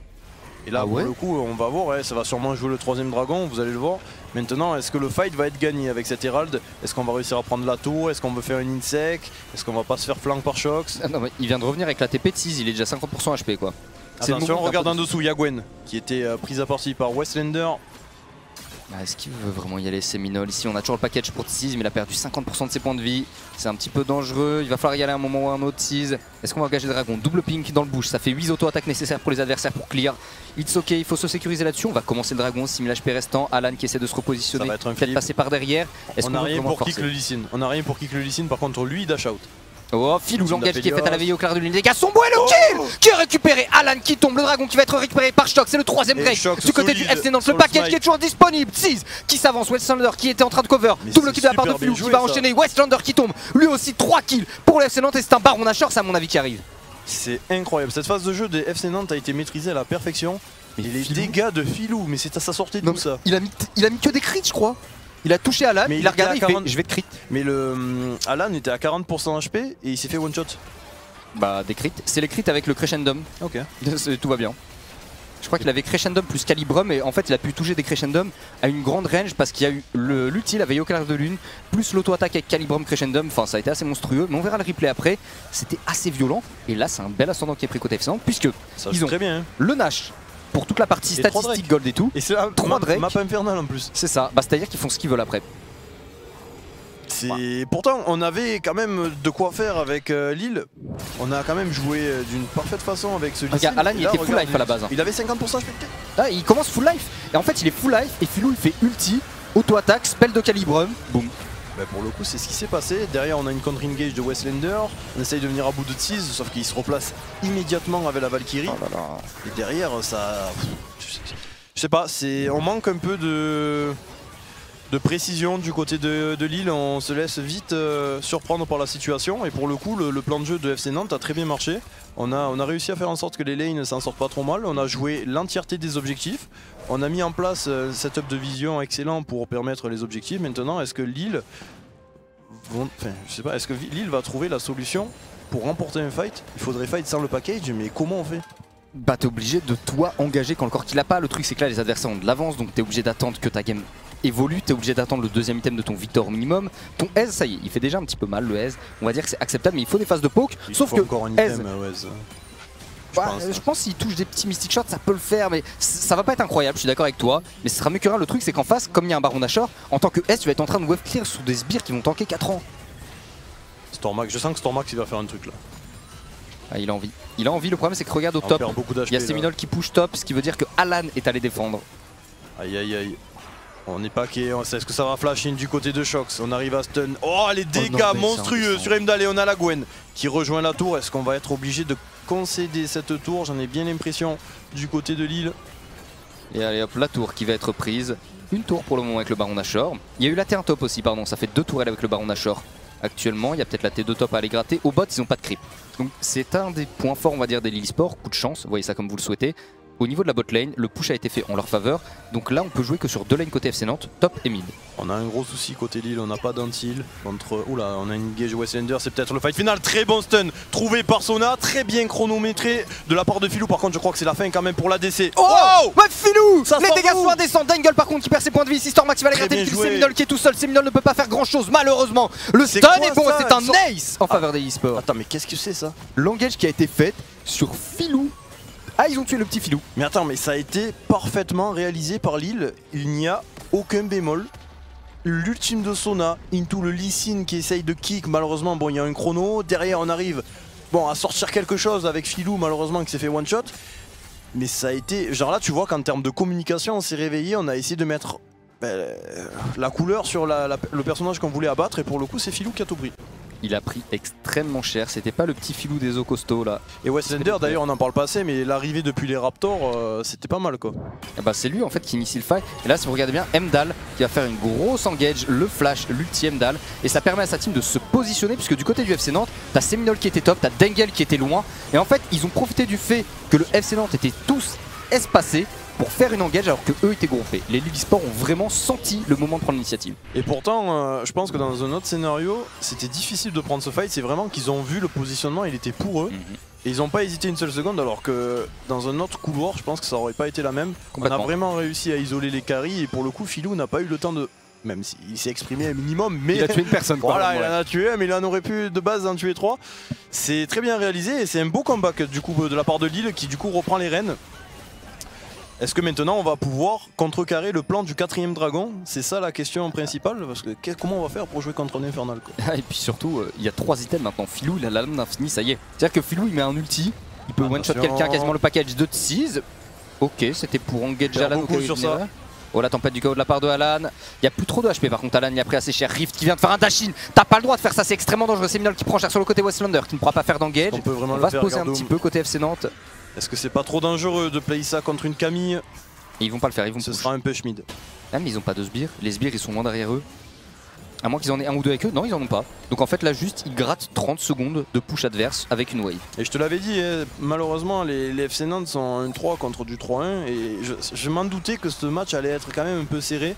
Et là, pour le coup, on va voir, ouais, ça va sûrement jouer le troisième dragon, vous allez le voir. Maintenant, est-ce que le fight va être gagné avec cet Herald? Est-ce qu'on va réussir à prendre la tour? Est-ce qu'on veut faire une insec? Est-ce qu'on va pas se faire flank par Shox? Non, mais il vient de revenir avec la TP de 6, il est déjà 50% HP quoi. Attention, regarde en dessous, il y a Gwen qui était prise à partie par Westlander. Est-ce qu'il veut vraiment y aller Seminole? Ici on a toujours le package pour Tease mais il a perdu 50% de ses points de vie. C'est un petit peu dangereux, il va falloir y aller à un moment ou un autre. Tease. Est-ce qu'on va engager le dragon? Double pink dans le bush, ça fait 8 auto-attaques nécessaires pour les adversaires pour clear. It's ok, il faut se sécuriser là-dessus. On va commencer le dragon, 6000 HP restant. Alan qui essaie de se repositionner, peut-être passer par derrière. On n'a rien pour kick le Lee Sin. On a rien pour kick le Lee Sin, par contre lui il dash out. Oh, Philou, l'engage qui est fait à la veille au clair de lune. Les gars, son bois et le kill qui est récupéré. Alan qui tombe, le dragon qui va être récupéré par Shox. C'est le troisième break du côté du FC Nantes. Le package qui est toujours disponible. 6 qui s'avance. Westlander qui était en train de cover. Double kill de la part de Philou qui va enchaîner. Westlander qui tombe. Lui aussi 3 kills pour le FC Nantes. Et c'est un baron Nashor, c'est à mon avis qui arrive. C'est incroyable. Cette phase de jeu des FC Nantes a été maîtrisée à la perfection. Et les dégâts de Philou, mais c'est à sa sortie de tout ça. Il a mis que des crits, je crois. Il a touché Alan, mais il a regardé, il fait je vais te crit. Mais le Alan était à 40% HP et il s'est fait one shot. Bah des crits, c'est les crits avec le crescendum. Ok. Tout va bien. Je crois qu'il avait crescendum plus calibrum et en fait il a pu toucher des crescendum à une grande range parce qu'il y a eu l'ulti, la veille au clair de lune, plus l'auto-attaque avec calibrum crescendum, enfin ça a été assez monstrueux, mais on verra le replay après. C'était assez violent et là c'est un bel ascendant qui est pris côté FC Nantes puisque ils ont très bien, hein. Le Nash pour toute la partie statistique gold et tout. Et c'est 3 Drake. Map infernal en plus. C'est ça, bah, c'est-à-dire qu'ils font ce qu'ils veulent après. Pourtant on avait quand même de quoi faire avec Lille. On a quand même joué d'une parfaite façon avec ce Lee Sin. Regarde, Alan il était full life à la base. Il avait 50% HP. Ah, il commence full life. Et en fait il est full life et Philou il fait ulti, auto-attaque, spell de calibrum, boum. Bah pour le coup c'est ce qui s'est passé. Derrière on a une contre-engage de Westlander. On essaye de venir à bout de Tease, sauf qu'il se replace immédiatement avec la Valkyrie. Oh là là. Et derrière ça... Je sais pas, on manque un peu de... de précision du côté de Lille. On se laisse vite surprendre par la situation. Et pour le coup, le plan de jeu de FC Nantes a très bien marché. On a réussi à faire en sorte que les lanes s'en sortent pas trop mal. On a joué l'entièreté des objectifs. On a mis en place un setup de vision excellent pour permettre les objectifs. Maintenant, est-ce que Lille je sais pas, est-ce que Lille va trouver la solution pour remporter un fight? Il faudrait fight sans le package, mais comment on fait? Bah t'es obligé de toi engager quand le corps qu'il a pas. Le truc c'est que là les adversaires ont de l'avance, donc t'es obligé d'attendre que ta game évolue, t'es obligé d'attendre le deuxième item de ton Victor au minimum. Ton Aise, ça y est, il fait déjà un petit peu mal le Aise. On va dire que c'est acceptable, mais il faut des phases de poke. Sauf que encore un Aise, item, je pense s'il touche des petits Mystic Shots, ça peut le faire, mais ça va pas être incroyable, je suis d'accord avec toi. Mais ce sera mieux que rien. Le truc c'est qu'en face, comme il y a un Baron Nashor, en tant que S, tu vas être en train de wave clear sur des sbires qui vont tanker 4 ans. Stormax, je sens que Stormax il va faire un truc là. Ah, il a envie. Il a envie, le problème c'est que regarde au top, il y a Seminole qui push top, ce qui veut dire que Alan est allé défendre. Aïe aïe aïe. On n'est pas qui on sait ce que ça va flash in du côté de Shox. On arrive à stun. Oh les dégâts monstrueux sur Heimdall et on a la Gwen qui rejoint la tour. Est-ce qu'on va être obligé de concéder cette tour? J'en ai bien l'impression du côté de Lille. Et allez hop, la tour qui va être prise. Une tour pour le moment avec le Baron Nashor. Il y a eu la T1 top aussi, pardon, ça fait 2 tourelles avec le Baron Nashor. Actuellement, il y a peut-être la T2 top à aller gratter. Au bot, ils n'ont pas de creep. Donc c'est un des points forts, on va dire, des Lille Sport. Coup de chance, vous voyez ça comme vous le souhaitez. Au niveau de la bot lane, le push a été fait en leur faveur. Donc là, on peut jouer que sur 2 lanes côté FC Nantes, top et mid. On a un gros souci côté Lille, on n'a pas d'antil contre... Oula, on a une Gage Westlander, c'est peut-être le fight final. Très bon stun trouvé par Sona, très bien chronométré de la part de Filou. Par contre, je crois que c'est la fin quand même pour l'ADC. Oh, ouais, Filou, ça les dégâts sont indécents. Dangle par contre qui perd ses points de vie. Si Stormax va aller gratter, le Seminole qui est tout seul. Seminole ne peut pas faire grand chose malheureusement. Le stun est bon, c'est un ace en faveur des e-sports. Attends, mais qu'est-ce que c'est ça? L'engage qui a été fait sur Filou. Ah, ils ont tué le petit Filou. Mais attends, mais ça a été parfaitement réalisé par Lille. Il n'y a aucun bémol. L'ultime de Sona into le Lee Sin qui essaye de kick. Malheureusement, bon, il y a un chrono. Derrière, on arrive à sortir quelque chose avec Filou, malheureusement, qui s'est fait one shot. Mais ça a été. Genre là, tu vois qu'en termes de communication, on s'est réveillé. On a essayé de mettre la couleur sur le personnage qu'on voulait abattre. Et pour le coup, c'est Filou qui a tout pris. Il a pris extrêmement cher, c'était pas le petit Filou des eaux costauds là. Et Westlander d'ailleurs on en parle pas assez, mais l'arrivée depuis les Raptors c'était pas mal quoi. Et bah c'est lui en fait qui initie le fight. Et là si vous regardez bien, Heimdall qui va faire une grosse engage, le flash, l'ulti Heimdall. Et ça permet à sa team de se positionner puisque du côté du FC Nantes, t'as Seminole qui était top, t'as Dangle qui était loin. Et en fait ils ont profité du fait que le FC Nantes était tous espacés pour faire une engage alors que eux étaient gonflés. Les Lille Sport ont vraiment senti le moment de prendre l'initiative. Et pourtant, je pense que dans un autre scénario, c'était difficile de prendre ce fight. C'est vraiment qu'ils ont vu le positionnement, il était pour eux. Et ils n'ont pas hésité une seule seconde alors que dans un autre couloir, je pense que ça aurait pas été la même. On a vraiment réussi à isoler les carries et pour le coup, Filou n'a pas eu le temps de... Même s'il s'est exprimé un minimum, mais... Il a tué une personne. Voilà, il en a tué un, mais il en aurait pu de base en tuer 3. C'est très bien réalisé et c'est un beau comeback du coup de la part de Lille qui du coup reprend les rênes. Est-ce que maintenant on va pouvoir contrecarrer le plan du 4ème dragon? C'est ça la question principale, parce que comment on va faire pour jouer contre un infernal quoi. Et puis surtout, il y a 3 items maintenant. Filou il a la lame d'infini, ça y est. C'est-à-dire que Filou il met un ulti, il peut one-shot quelqu'un, quasiment le package de tease. Ok, c'était pour engage Alan sur ça. Oh la tempête du chaos de la part de Alan. Il n'y a plus trop de HP par contre. Alan il a pris assez cher. Rift qui vient de faire un dash-in. T'as pas le droit de faire ça, c'est extrêmement dangereux. Seminole qui prend cher sur le côté Westlander qui ne pourra pas faire d'engage. On va se poser un petit peu côté FC Nantes. Est-ce que c'est pas trop dangereux de play ça contre une Camille? Et ils vont pas le faire, ils vont Ce sera un peu schmid. Ah mais ils ont pas de sbires, les sbires ils sont loin derrière eux. À moins qu'ils en aient un ou deux avec eux, non ils en ont pas. Donc en fait là juste ils grattent 30 secondes de push adverse avec une wave. Et je te l'avais dit, malheureusement les FC Nantes sont un 3 contre du 3-1 et je m'en doutais que ce match allait être quand même un peu serré.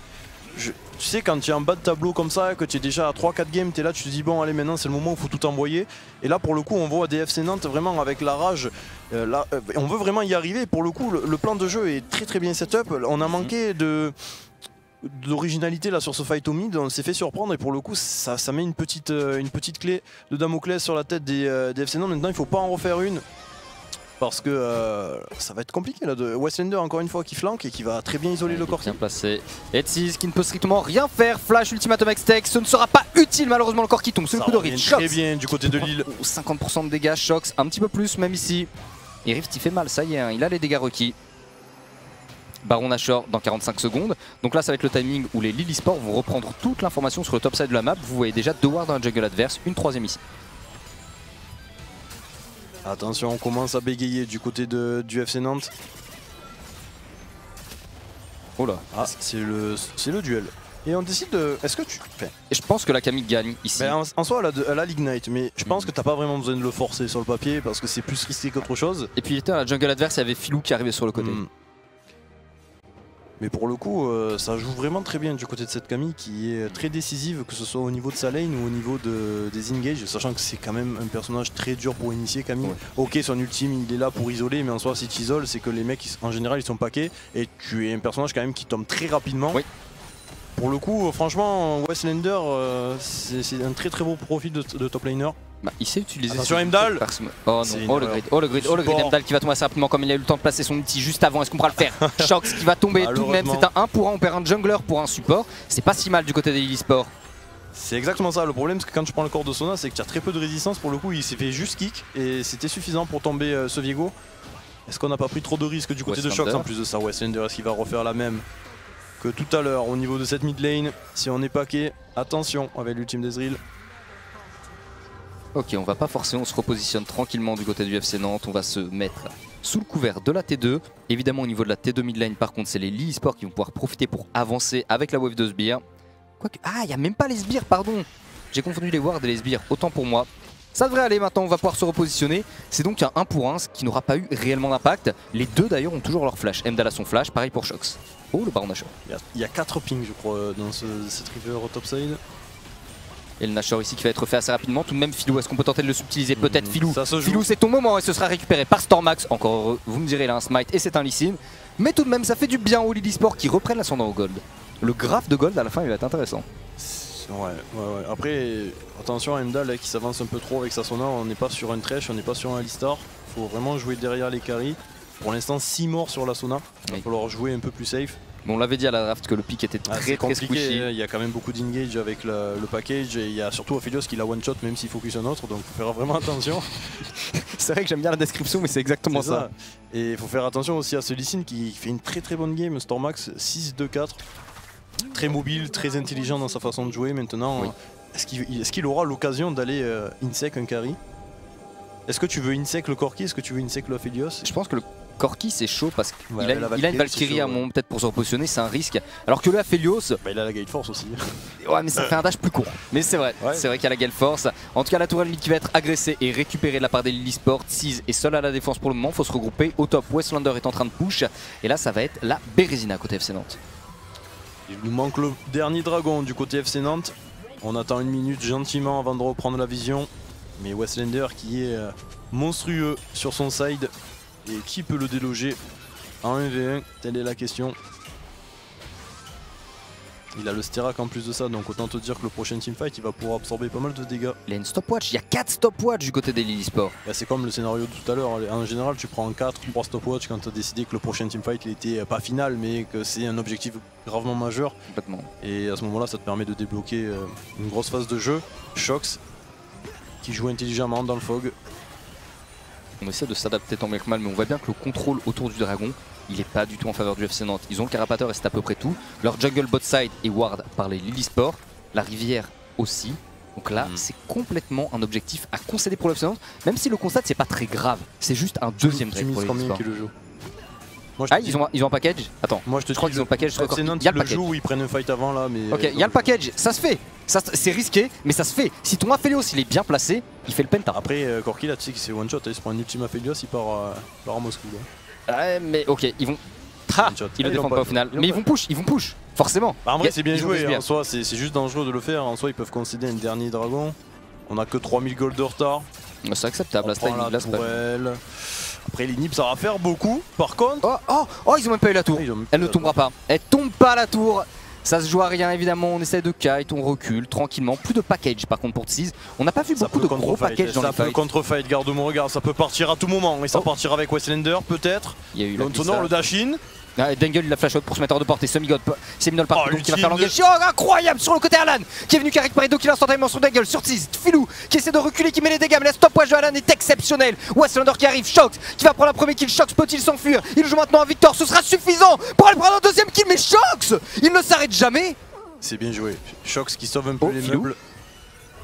Tu sais quand tu es en bas de tableau comme ça, que tu es déjà à 3-4 games, tu es là, tu te dis bon allez maintenant c'est le moment où il faut tout envoyer. Et là pour le coup on voit des FC Nantes vraiment avec la rage, on veut vraiment y arriver. Pour le coup le plan de jeu est très bien setup, on a manqué d'originalité là sur ce fight au mid, on s'est fait surprendre et pour le coup ça met une petite clé de Damoclès sur la tête des FC Nantes. Maintenant il faut pas en refaire une. Parce que ça va être compliqué là de Westlander encore une fois qui flanque et qui va très bien isoler le corps. Bien placé. Etsiz qui ne peut strictement rien faire. Flash ultimatum X-Tech. Ce ne sera pas utile malheureusement le corps qui tombe. C'est le coup de Rift. Très bien du côté de Lille. 50% de dégâts. Shox un petit peu plus même ici. Et Rift il fait mal, ça y est, hein, il a les dégâts requis. Baron Nashor dans 45 secondes. Donc là ça va être le timing où les Lille Sport vont reprendre toute l'information sur le top side de la map. Vous voyez déjà 2 wards dans la jungle adverse, une 3ème ici. Attention, on commence à bégayer du côté du FC Nantes. Oh là. Ah, c'est le duel. Et on décide de... Est-ce que tu... Et je pense que la Camille gagne ici. En soi, elle a l'Ignite, mais je pense que t'as pas vraiment besoin de le forcer sur le papier parce que c'est plus risqué qu'autre chose. Et puis il était à la jungle adverse, il y avait Philou qui arrivait sur le côté. Mais pour le coup, ça joue vraiment très bien du côté de cette Camille qui est très décisive, que ce soit au niveau de sa lane ou au niveau des engages, sachant que c'est quand même un personnage très dur pour initier Camille. Ouais. Ok, son ultime il est là pour isoler, mais en soi si tu isoles, c'est que les mecs en général ils sont paquets et tu es un personnage quand même qui tombe très rapidement. Oui. Pour le coup, franchement, Westlander, c'est un très beau profil de top laner. Bah, il sait utiliser. Attention Heimdall. Oh non, oh le grid, Heimdall qui va tomber assez rapidement comme il a eu le temps de placer son ulti juste avant. Est-ce qu'on pourra le faire? Shox qui va tomber tout de même, c'est un 1 pour 1, on perd un jungler pour un support. C'est pas si mal du côté des e-sport. C'est exactement ça, le problème c'est que quand tu prends le corps de Sona, c'est que tu as très peu de résistance. Pour le coup, il s'est fait juste kick et c'était suffisant pour tomber ce Viego. Est-ce qu'on n'a pas pris trop de risques du côté de Shox? En plus de ça, Westlander, est-ce qu'il va refaire la même que tout à l'heure au niveau de cette mid lane? Si on est paquet, attention avec l'ultime d'Ezreal. Ok, on va pas forcer, on se repositionne tranquillement du côté du FC Nantes, on va se mettre sous le couvert de la T2. Évidemment au niveau de la T2 mid lane par contre c'est les e-sports qui vont pouvoir profiter pour avancer avec la wave de sbires. Quoique, ah il n'y a même pas les sbires, pardon. J'ai confondu les wards et les sbires, autant pour moi. Ça devrait aller maintenant, on va pouvoir se repositionner. C'est donc un 1 pour 1, ce qui n'aura pas eu réellement d'impact. Les deux d'ailleurs ont toujours leur flash. Heimdall a son flash, pareil pour Shox. Oh le Baron Nashor. Il y a 4 pings je crois dans cette river au topside. Et le Nashor ici qui va être fait assez rapidement. Tout de même Philou, est-ce qu'on peut tenter de le subtiliser? Peut-être Philou. Philou c'est ton moment et ce sera récupéré par Stormax. Encore heureux, vous me direz il a un smite et c'est un Lee Sin. Mais tout de même ça fait du bien aux Lily Sport qui reprennent l'ascendant au gold. Le graphe de gold à la fin il va être intéressant. Ouais. Après attention à Heimdall qui s'avance un peu trop avec sa Sona. On n'est pas sur un Thresh, on n'est pas sur un Alistar. Faut vraiment jouer derrière les carries. Pour l'instant 6 morts sur la Sona. Il va falloir jouer un peu plus safe. Bon, on l'avait dit à la draft que le pick était très squishy. Il y a quand même beaucoup d'engage avec le package et il y a surtout Aphelios qui l'a one shot même s'il focus un autre, donc il faut faire vraiment attention. C'est vrai que j'aime bien la description mais c'est exactement ça. Et il faut faire attention aussi à ce Lee Sin qui fait une très bonne game, Stormax 6-2-4. Très mobile, très intelligent dans sa façon de jouer maintenant. Oui. Est-ce qu'il aura l'occasion d'aller insec un carry? Est-ce que tu veux insec le Corki? Est-ce que tu veux insec le Aphelios? Je pense que le Corki c'est chaud parce qu'il a une Valkyrie à mon peut-être pour se repositionner, c'est un risque. Alors que le Aphelios, il a la Gale Force aussi. Ouais mais ça fait un dash plus court. Mais c'est vrai, c'est vrai qu'il y a la Gale Force. En tout cas la tourelle qui va être agressée et récupérée de la part des Lily Sport. Seize est seul à la défense pour le moment, faut se regrouper. Au top, Westlander est en train de push. Et là ça va être la Bérésina côté FC Nantes. Il nous manque le dernier dragon du côté FC Nantes. On attend une minute gentiment avant de reprendre la vision. Mais Westlander qui est monstrueux sur son side. Et qui peut le déloger en 1v1? Telle est la question. Il a le Sterak en plus de ça, donc autant te dire que le prochain teamfight il va pouvoir absorber pas mal de dégâts. Il y a une stopwatch, il y a 4 stopwatch du côté des Lily Sport. C'est comme le scénario de tout à l'heure, en général tu prends 4 ou 3 stopwatch quand tu as décidé que le prochain teamfight il était pas final mais que c'est un objectif gravement majeur. Complètement. Et à ce moment là ça te permet de débloquer une grosse phase de jeu. Shox qui joue intelligemment dans le fog. On essaie de s'adapter tant bien que mal, mais on voit bien que le contrôle autour du dragon, il n'est pas du tout en faveur du FC Nantes. Ils ont le carapateur et c'est à peu près tout. Leur jungle bot side est ward par les Lily Sport, la rivière aussi. Donc là, c'est complètement un objectif à concéder pour le FC Nantes, même si le constat c'est pas très grave. C'est juste un deuxième drake pour les Lily Sport. Ah, ils ont un package? Attends, moi je crois qu'ils ont un package. Il y a le package. Ils prennent un fight avant là, mais. Ok, il y a le package, ça se fait. C'est risqué, mais ça se fait. Si ton Aphelios il est bien placé, il fait le penta. Après, Corki là, tu sais que c'est one shot. Il se prend un ultime Aphelios, il part à Moscou. Ouais, mais ok, ils vont. Ils le défendent pas au final. Mais ils vont push, forcément. En vrai, c'est bien joué. En soi, c'est juste dangereux de le faire. En soi, ils peuvent concéder un dernier dragon. On a que 3000 gold de retard. C'est acceptable, la style là, c'est pas. Après les nips ça va faire beaucoup par contre. Oh ils ont même pas eu la tour. Elle ne tombera pas. Elle tombe pas la tour. Ça se joue à rien évidemment, on essaie de kite, on recule tranquillement. Plus de package par contre pour Tseez. On n'a pas vu beaucoup de gros packages dans les fights. Ça peut contre-fight, garde mon regard, ça peut partir à tout moment. Et ça partira avec Westlander peut-être. Il y a eu le dash-in. Dengle il a flash out pour se mettre hors de portée, Seminole par contre qui va faire l'engage. Oh incroyable sur le côté Alan qui est venu récupérer 2 kills instantanément sur Dengle sur Tseez. Philou qui essaie de reculer, qui met les dégâts, mais la stopwatch de Alan est exceptionnelle. Westlander qui arrive, Shox qui va prendre la première kill. Shox peut-il s'enfuir? Il joue maintenant à Victor, ce sera suffisant pour aller prendre un deuxième kill, mais Shox il ne s'arrête jamais. C'est bien joué, Shox qui sauve un peu les meubles.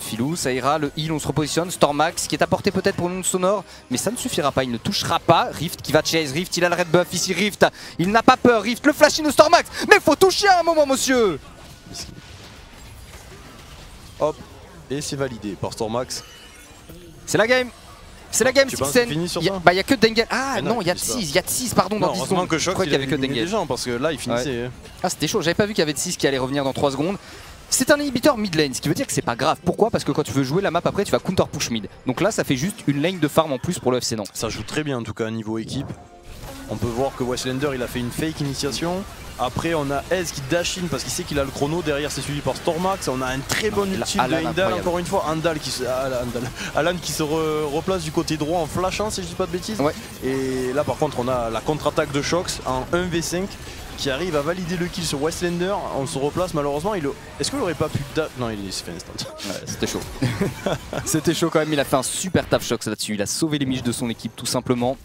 Philou, ça ira, le heal, on se repositionne. Stormax qui est apporté peut-être pour l'onde sonore, mais ça ne suffira pas, il ne touchera pas. Rift qui va chase, Rift il a le red buff ici, Rift, il n'a pas peur, Rift, le flash in de Stormax, mais faut toucher à un moment monsieur. Hop, et c'est validé par Stormax. C'est la game. C'est la game, tu penses que c'est Stixen. fini sur Il ça y a que Dengel. Ah non, il y a de pas. 6, il y a de 6, pardon, dans 10 heureusement secondes. que Je Shox croyais il qu'il y avait que éliminé Dengel. des gens parce que là il finissait. Ouais. Ah, c'était chaud, j'avais pas vu qu'il y avait de 6 qui allait revenir dans 3 secondes. C'est un inhibiteur mid lane, ce qui veut dire que c'est pas grave. Pourquoi? Parce que quand tu veux jouer la map après, tu vas counter push mid. Donc là, ça fait juste une lane de farm en plus pour le FC Nantes. Ça joue très bien en tout cas niveau équipe. On peut voir que Westlander il a fait une fake initiation. Après on a Ez qui dash in parce qu'il sait qu'il a le chrono. Derrière c'est suivi par Stormax. On a un très bon ultime de Heimdall encore une fois. Alan qui se replace du côté droit en flashant si je dis pas de bêtises. Ouais. Et là par contre on a la contre-attaque de Shox en 1v5 qui arrive à valider le kill sur Westlander. On se replace malheureusement. Est-ce qu'il aurait pas pu non il s'est fait instant. Ouais, c'était chaud. C'était chaud quand même, il a fait un super taf Shox là-dessus. Il a sauvé les miches de son équipe tout simplement.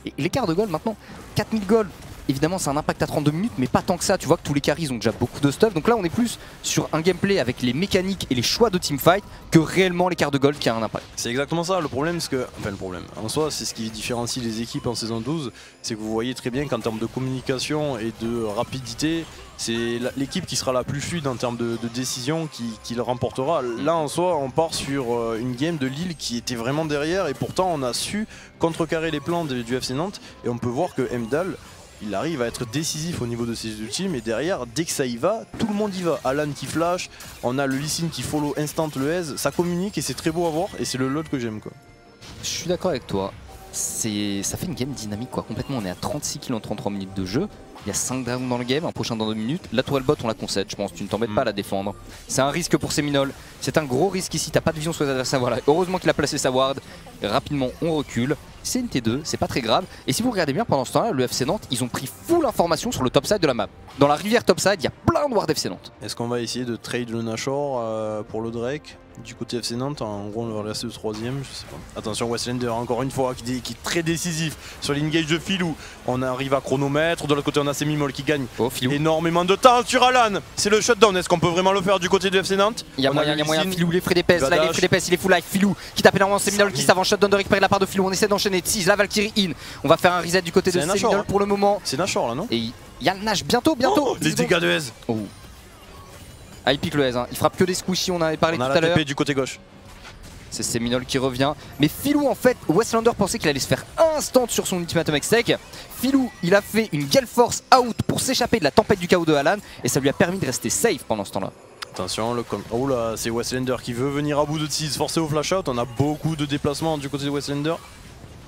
Et l'écart de gold maintenant, 4000 gold. Évidemment c'est un impact à 32 minutes mais pas tant que ça, tu vois que tous les carries ont déjà beaucoup de stuff. Donc là on est plus sur un gameplay avec les mécaniques et les choix de teamfight que réellement l'écart de gold qui a un impact. C'est exactement ça, le problème c'est que, enfin le problème, en soi c'est ce qui différencie les équipes en saison 12, c'est que vous voyez très bien qu'en termes de communication et de rapidité, c'est l'équipe qui sera la plus fluide en termes de décision qui le remportera. Là en soi on part sur une game de Lille qui était vraiment derrière et pourtant on a su contrecarrer les plans du FC Nantes et on peut voir que Heimdall il arrive à être décisif au niveau de ses ultimes et derrière dès que ça y va, tout le monde y va. Alan qui flash, on a le Lee Sin qui follow instant le Ez, ça communique et c'est très beau à voir et c'est le load que j'aime quoi. Je suis d'accord avec toi, ça fait une game dynamique quoi, complètement. On est à 36 kills en 33 minutes de jeu. Il y a 5 dragons dans le game, un prochain dans 2 minutes. La tourelle bot on la concède, je pense, tu ne t'embêtes pas à la défendre. C'est un risque pour Seminole, c'est un gros risque ici, t'as pas de vision sur les adversaires. Voilà, heureusement qu'il a placé sa ward. Rapidement on recule, c'est une T2, c'est pas très grave. Et si vous regardez bien pendant ce temps là, le FC Nantes, ils ont pris full information sur le topside de la map. Dans la rivière topside, il y a plein de wards FC Nantes. Est-ce qu'on va essayer de trade le Nashor pour le Drake du côté FC Nantes? En gros on va laisser le 3ème, je sais pas. Attention Westlander encore une fois qui est très décisif sur l'engage de Philou. On arrive à chronomètre, de l'autre côté on a Semimol qui gagne énormément de temps sur Alan. C'est le shutdown, est-ce qu'on peut vraiment le faire du côté du FC Nantes? Il y a moyen, Philou, les frais d'épaisse, là il est frais d'épaisse, il est full life, Philou qui tape énormément Seminole qui s'avance, shutdown de récupérer la part de Philou, on essaie d'enchaîner, tease la Valkyrie in, on va faire un reset du côté de Seminole hein. Pour le moment. C'est Nashor là non? Et il y a le Nash bientôt. Oh, les dégâts de Ez. Oh. Ah il pique le Ez, hein. Il frappe que des squishy, on en avait parlé tout à l'heure. Du côté gauche. C'est Seminole qui revient. Mais Philou en fait, Westlander pensait qu'il allait se faire instant sur son ultimatum extec. Philou il a fait une Gale Force out pour s'échapper de la tempête du chaos de Alan et ça lui a permis de rester safe pendant ce temps là. Attention, oh là, c'est Westlander qui veut venir à bout de tease, forcé au flash out. On a beaucoup de déplacements du côté de Westlander.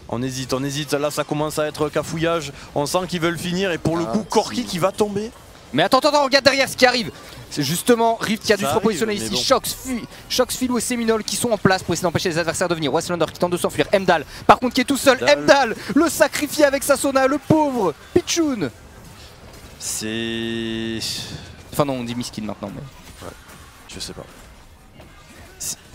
On hésite, là ça commence à être cafouillage. On sent qu'ils veulent finir et pour le coup Corki qui va tomber. Mais attends, regarde derrière ce qui arrive. C'est justement Rift qui a dû se repositionner ici. Bon. Shox, Philou et Seminole qui sont en place pour essayer d'empêcher les adversaires de venir. Westlander qui tente de s'enfuir. Heimdall, par contre, qui est tout seul. Heimdall, le sacrifié avec sa Sona, le pauvre Pichoun. C'est. Enfin, non, on dit Miskin maintenant. Mais... Ouais, je sais pas.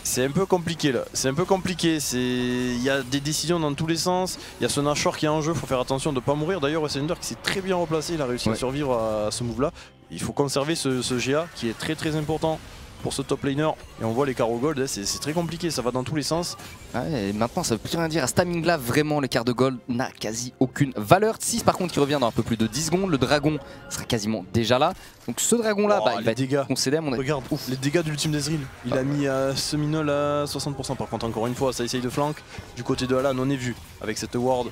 C'est un peu compliqué là, c'est un peu compliqué, il y a des décisions dans tous les sens, il y a ce Nashor qui est en jeu, faut faire attention de ne pas mourir. D'ailleurs Westlander qui s'est très bien replacé, il a réussi à survivre à ce move là. Il faut conserver ce GA qui est très important pour ce top laner. Et on voit les carreaux gold, c'est très compliqué, ça va dans tous les sens. Ouais, et maintenant ça veut plus rien dire, à ce timing là vraiment l'écart de gold n'a quasi aucune valeur. 6 par contre qui revient dans un peu plus de 10 secondes, le dragon sera quasiment déjà là. Donc ce dragon là il va être concédé à mon avis. Regarde, les dégâts de l'ultime d'Ezreal, il a mis Seminole à 60%. Par contre encore une fois ça essaye de flank. Du côté de Alan on est vu avec cette ward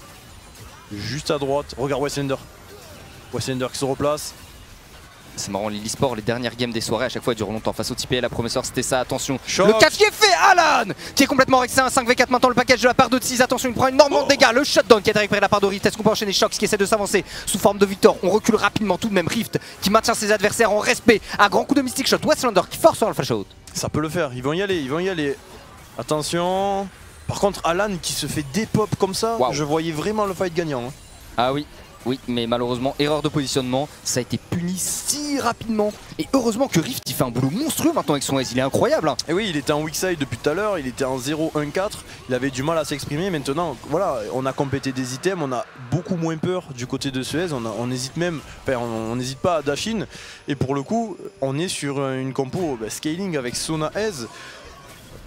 juste à droite. Regarde Westlander qui se replace. C'est marrant, l'e-sport, les dernières games des soirées, à chaque fois dure longtemps. Face au TPL, la promesseur, c'était ça, attention. Shox. Le catch qui est fait, Alan qui est complètement rexé, un 5v4 maintenant, le package de la part de Tease. Attention, il prend énormément de dégâts. Le shutdown qui a été récupéré de la part de Rift. Est-ce qu'on peut enchaîner Shox qui essaie de s'avancer sous forme de Victor? On recule rapidement tout de même. Rift qui maintient ses adversaires en respect. Un grand coup de Mystic Shot. Westlander qui force sur le flash out. Ça peut le faire, ils vont y aller. Attention. Par contre, Alan qui se fait dépop comme ça, je voyais vraiment le fight gagnant. Hein. Ah oui. Oui, mais malheureusement, erreur de positionnement, ça a été puni si rapidement. Et heureusement que Rift, il fait un boulot monstrueux maintenant avec son aise, il est incroyable. Hein. Et oui, il était en weak side depuis tout à l'heure, il était en 0-1-4, il avait du mal à s'exprimer. Maintenant, voilà, on a complété des items, on a beaucoup moins peur du côté de Suez, on hésite même, enfin, on n'hésite pas à dash in. Et pour le coup, on est sur une compo scaling avec Sona Ez.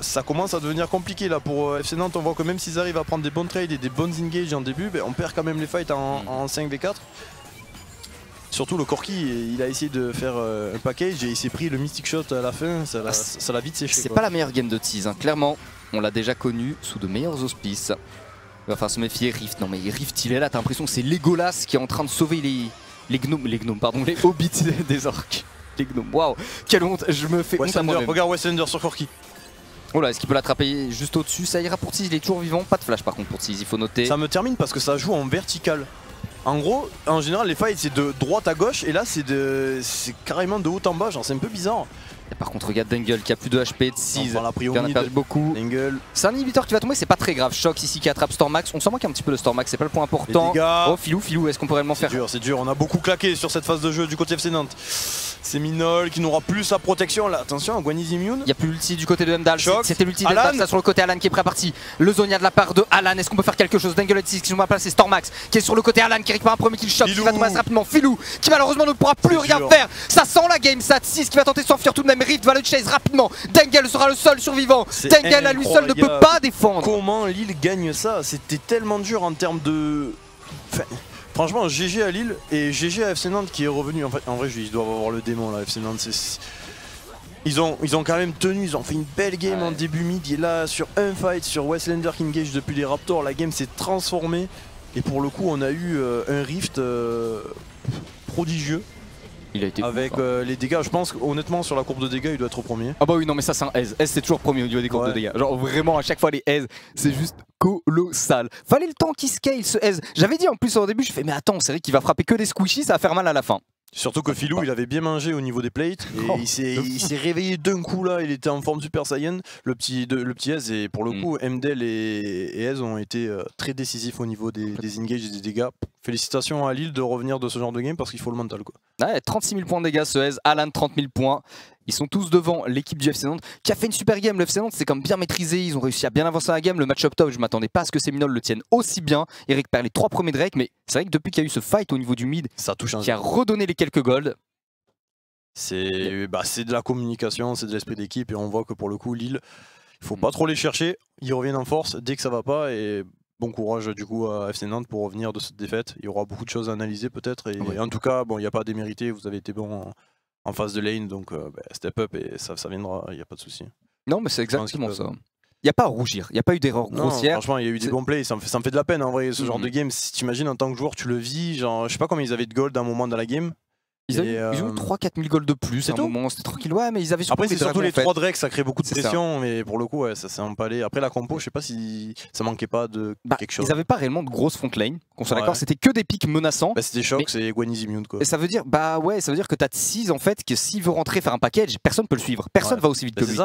Ça commence à devenir compliqué là pour FC Nantes. On voit que même s'ils arrivent à prendre des bons trades et des bonnes engages en début, on perd quand même les fights en 5v4. Surtout le Corki, il a essayé de faire un package et il s'est pris le Mystic Shot à la fin, ça l'a vite séché. C'est pas la meilleure game de tease, hein. Clairement, on l'a déjà connu sous de meilleurs auspices. Il va falloir se méfier. Rift, non mais Rift il est là, t'as l'impression que c'est Legolas qui est en train de sauver les gnomes, pardon, les hobbits des orques. Les gnomes, waouh, quelle honte, je me fais honte à moi-même. Regarde Westlander sur Corki. Oh là, est-ce qu'il peut l'attraper juste au-dessus? Ça ira pour Tease, il est toujours vivant, pas de flash par contre pour Tease, il faut noter. Ça me termine parce que ça joue en vertical. En gros, en général les fights c'est de droite à gauche et là c'est carrément de haut en bas, genre c'est un peu bizarre. Et par contre regarde Dangle qui a plus de HP, Tease, il en a perdu beaucoup. C'est un inhibiteur qui va tomber, c'est pas très grave. Shox ici qui attrape Stormax, on s'en manque un petit peu de Stormax, c'est pas le point important. Oh Filou, est-ce qu'on peut réellement faire? C'est dur, on a beaucoup claqué sur cette phase de jeu du côté FC Nantes. C'est Minol qui n'aura plus sa protection là, attention, Gwen is immune. Il n'y a plus l'ulti du côté de Mdal, c'était l'ulti d'Mdal, ça sur le côté Alan qui est prêt à partir. Le Zonia de la part de Alan, est-ce qu'on peut faire quelque chose? Dangle qui sont à place, c'est Stormax qui est sur le côté Alan qui récupère un premier kill. Shox qui va tomber assez rapidement. Filou qui malheureusement ne pourra plus rien faire. Ça sent la game, ça 6 qui va tenter de s'enfuir tout de même. Rift va le chase rapidement. Dangle sera le seul survivant. Dangle à lui seul ne peut pas défendre. Comment Lille gagne ça? C'était tellement dur en termes de... Franchement, GG à Lille et GG à FC Nantes qui est revenu. En vrai, ils doivent avoir le démon là. FC Nantes, ils ont quand même tenu, ils ont fait une belle game en début mid. Et là, sur un fight, sur Westlander qui engage depuis les Raptors, la game s'est transformée. Et pour le coup, on a eu un Rift prodigieux. Il a été avec les dégâts, je pense honnêtement sur la courbe de dégâts il doit être au premier. Ah bah oui non mais ça c'est un aise, c'est toujours premier au niveau des courbes de dégâts. Genre vraiment à chaque fois les aise c'est juste colossal. Fallait le temps qu'il scale ce aise. J'avais dit en plus au début, je fais mais attends c'est vrai qu'il va frapper que des squishies, ça va faire mal à la fin. Surtout que Filou il avait bien mangé au niveau des plates et il s'est réveillé d'un coup là, il était en forme Super Saiyan, le petit Ez, et pour le coup Mdel et Ez ont été très décisifs au niveau des engages et des dégâts. Félicitations à Lille de revenir de ce genre de game parce qu'il faut le mental quoi. Ouais, 36 000 points de dégâts ce Ez, Alan 30 000 points. Ils sont tous devant l'équipe du FC Nantes qui a fait une super game. Le FC Nantes c'est comme bien maîtrisé, ils ont réussi à bien avancer dans la game. Le match-up top, je m'attendais pas à ce que Seminole le tienne aussi bien. Il récupère les 3 premiers Drake, mais c'est vrai que depuis qu'il y a eu ce fight au niveau du mid, ça touche qui a redonné les quelques golds. C'est de la communication, c'est de l'esprit d'équipe et on voit que pour le coup Lille, il faut pas trop les chercher, ils reviennent en force dès que ça va pas et bon courage du coup à FC Nantes pour revenir de cette défaite. Il y aura beaucoup de choses à analyser peut-être et en tout cas bon il n'y a pas à démériter, vous avez été bon en phase de lane donc step up et ça viendra, il n'y a pas de souci. Non mais c'est exactement ça. Il n'y a pas à rougir, il n'y a pas eu d'erreur grossière. Franchement, il y a eu des bons plays, ça me fait de la peine en vrai, ce genre de game. Si t'imagines en tant que joueur, tu le vis, genre, je sais pas combien ils avaient de gold à un moment dans la game. Ils ont eu 3-4 000 gold de plus à un moment, c'était tranquille. Ouais, mais ils avaient surtout après, c'est surtout les 3 Drakes, ça crée beaucoup de pression, mais pour le coup, ouais, ça s'est empalé. Après la compo, je sais pas si ça manquait pas de quelque chose. Ils avaient pas réellement de grosse front lane, qu'on soit d'accord, c'était que des pics menaçants. C'était Shox et Gwen is immune quoi. Et ça veut dire, ça veut dire que t'as 6 en fait, que s'il veut rentrer faire un package, personne peut le suivre, personne va aussi vite que lui.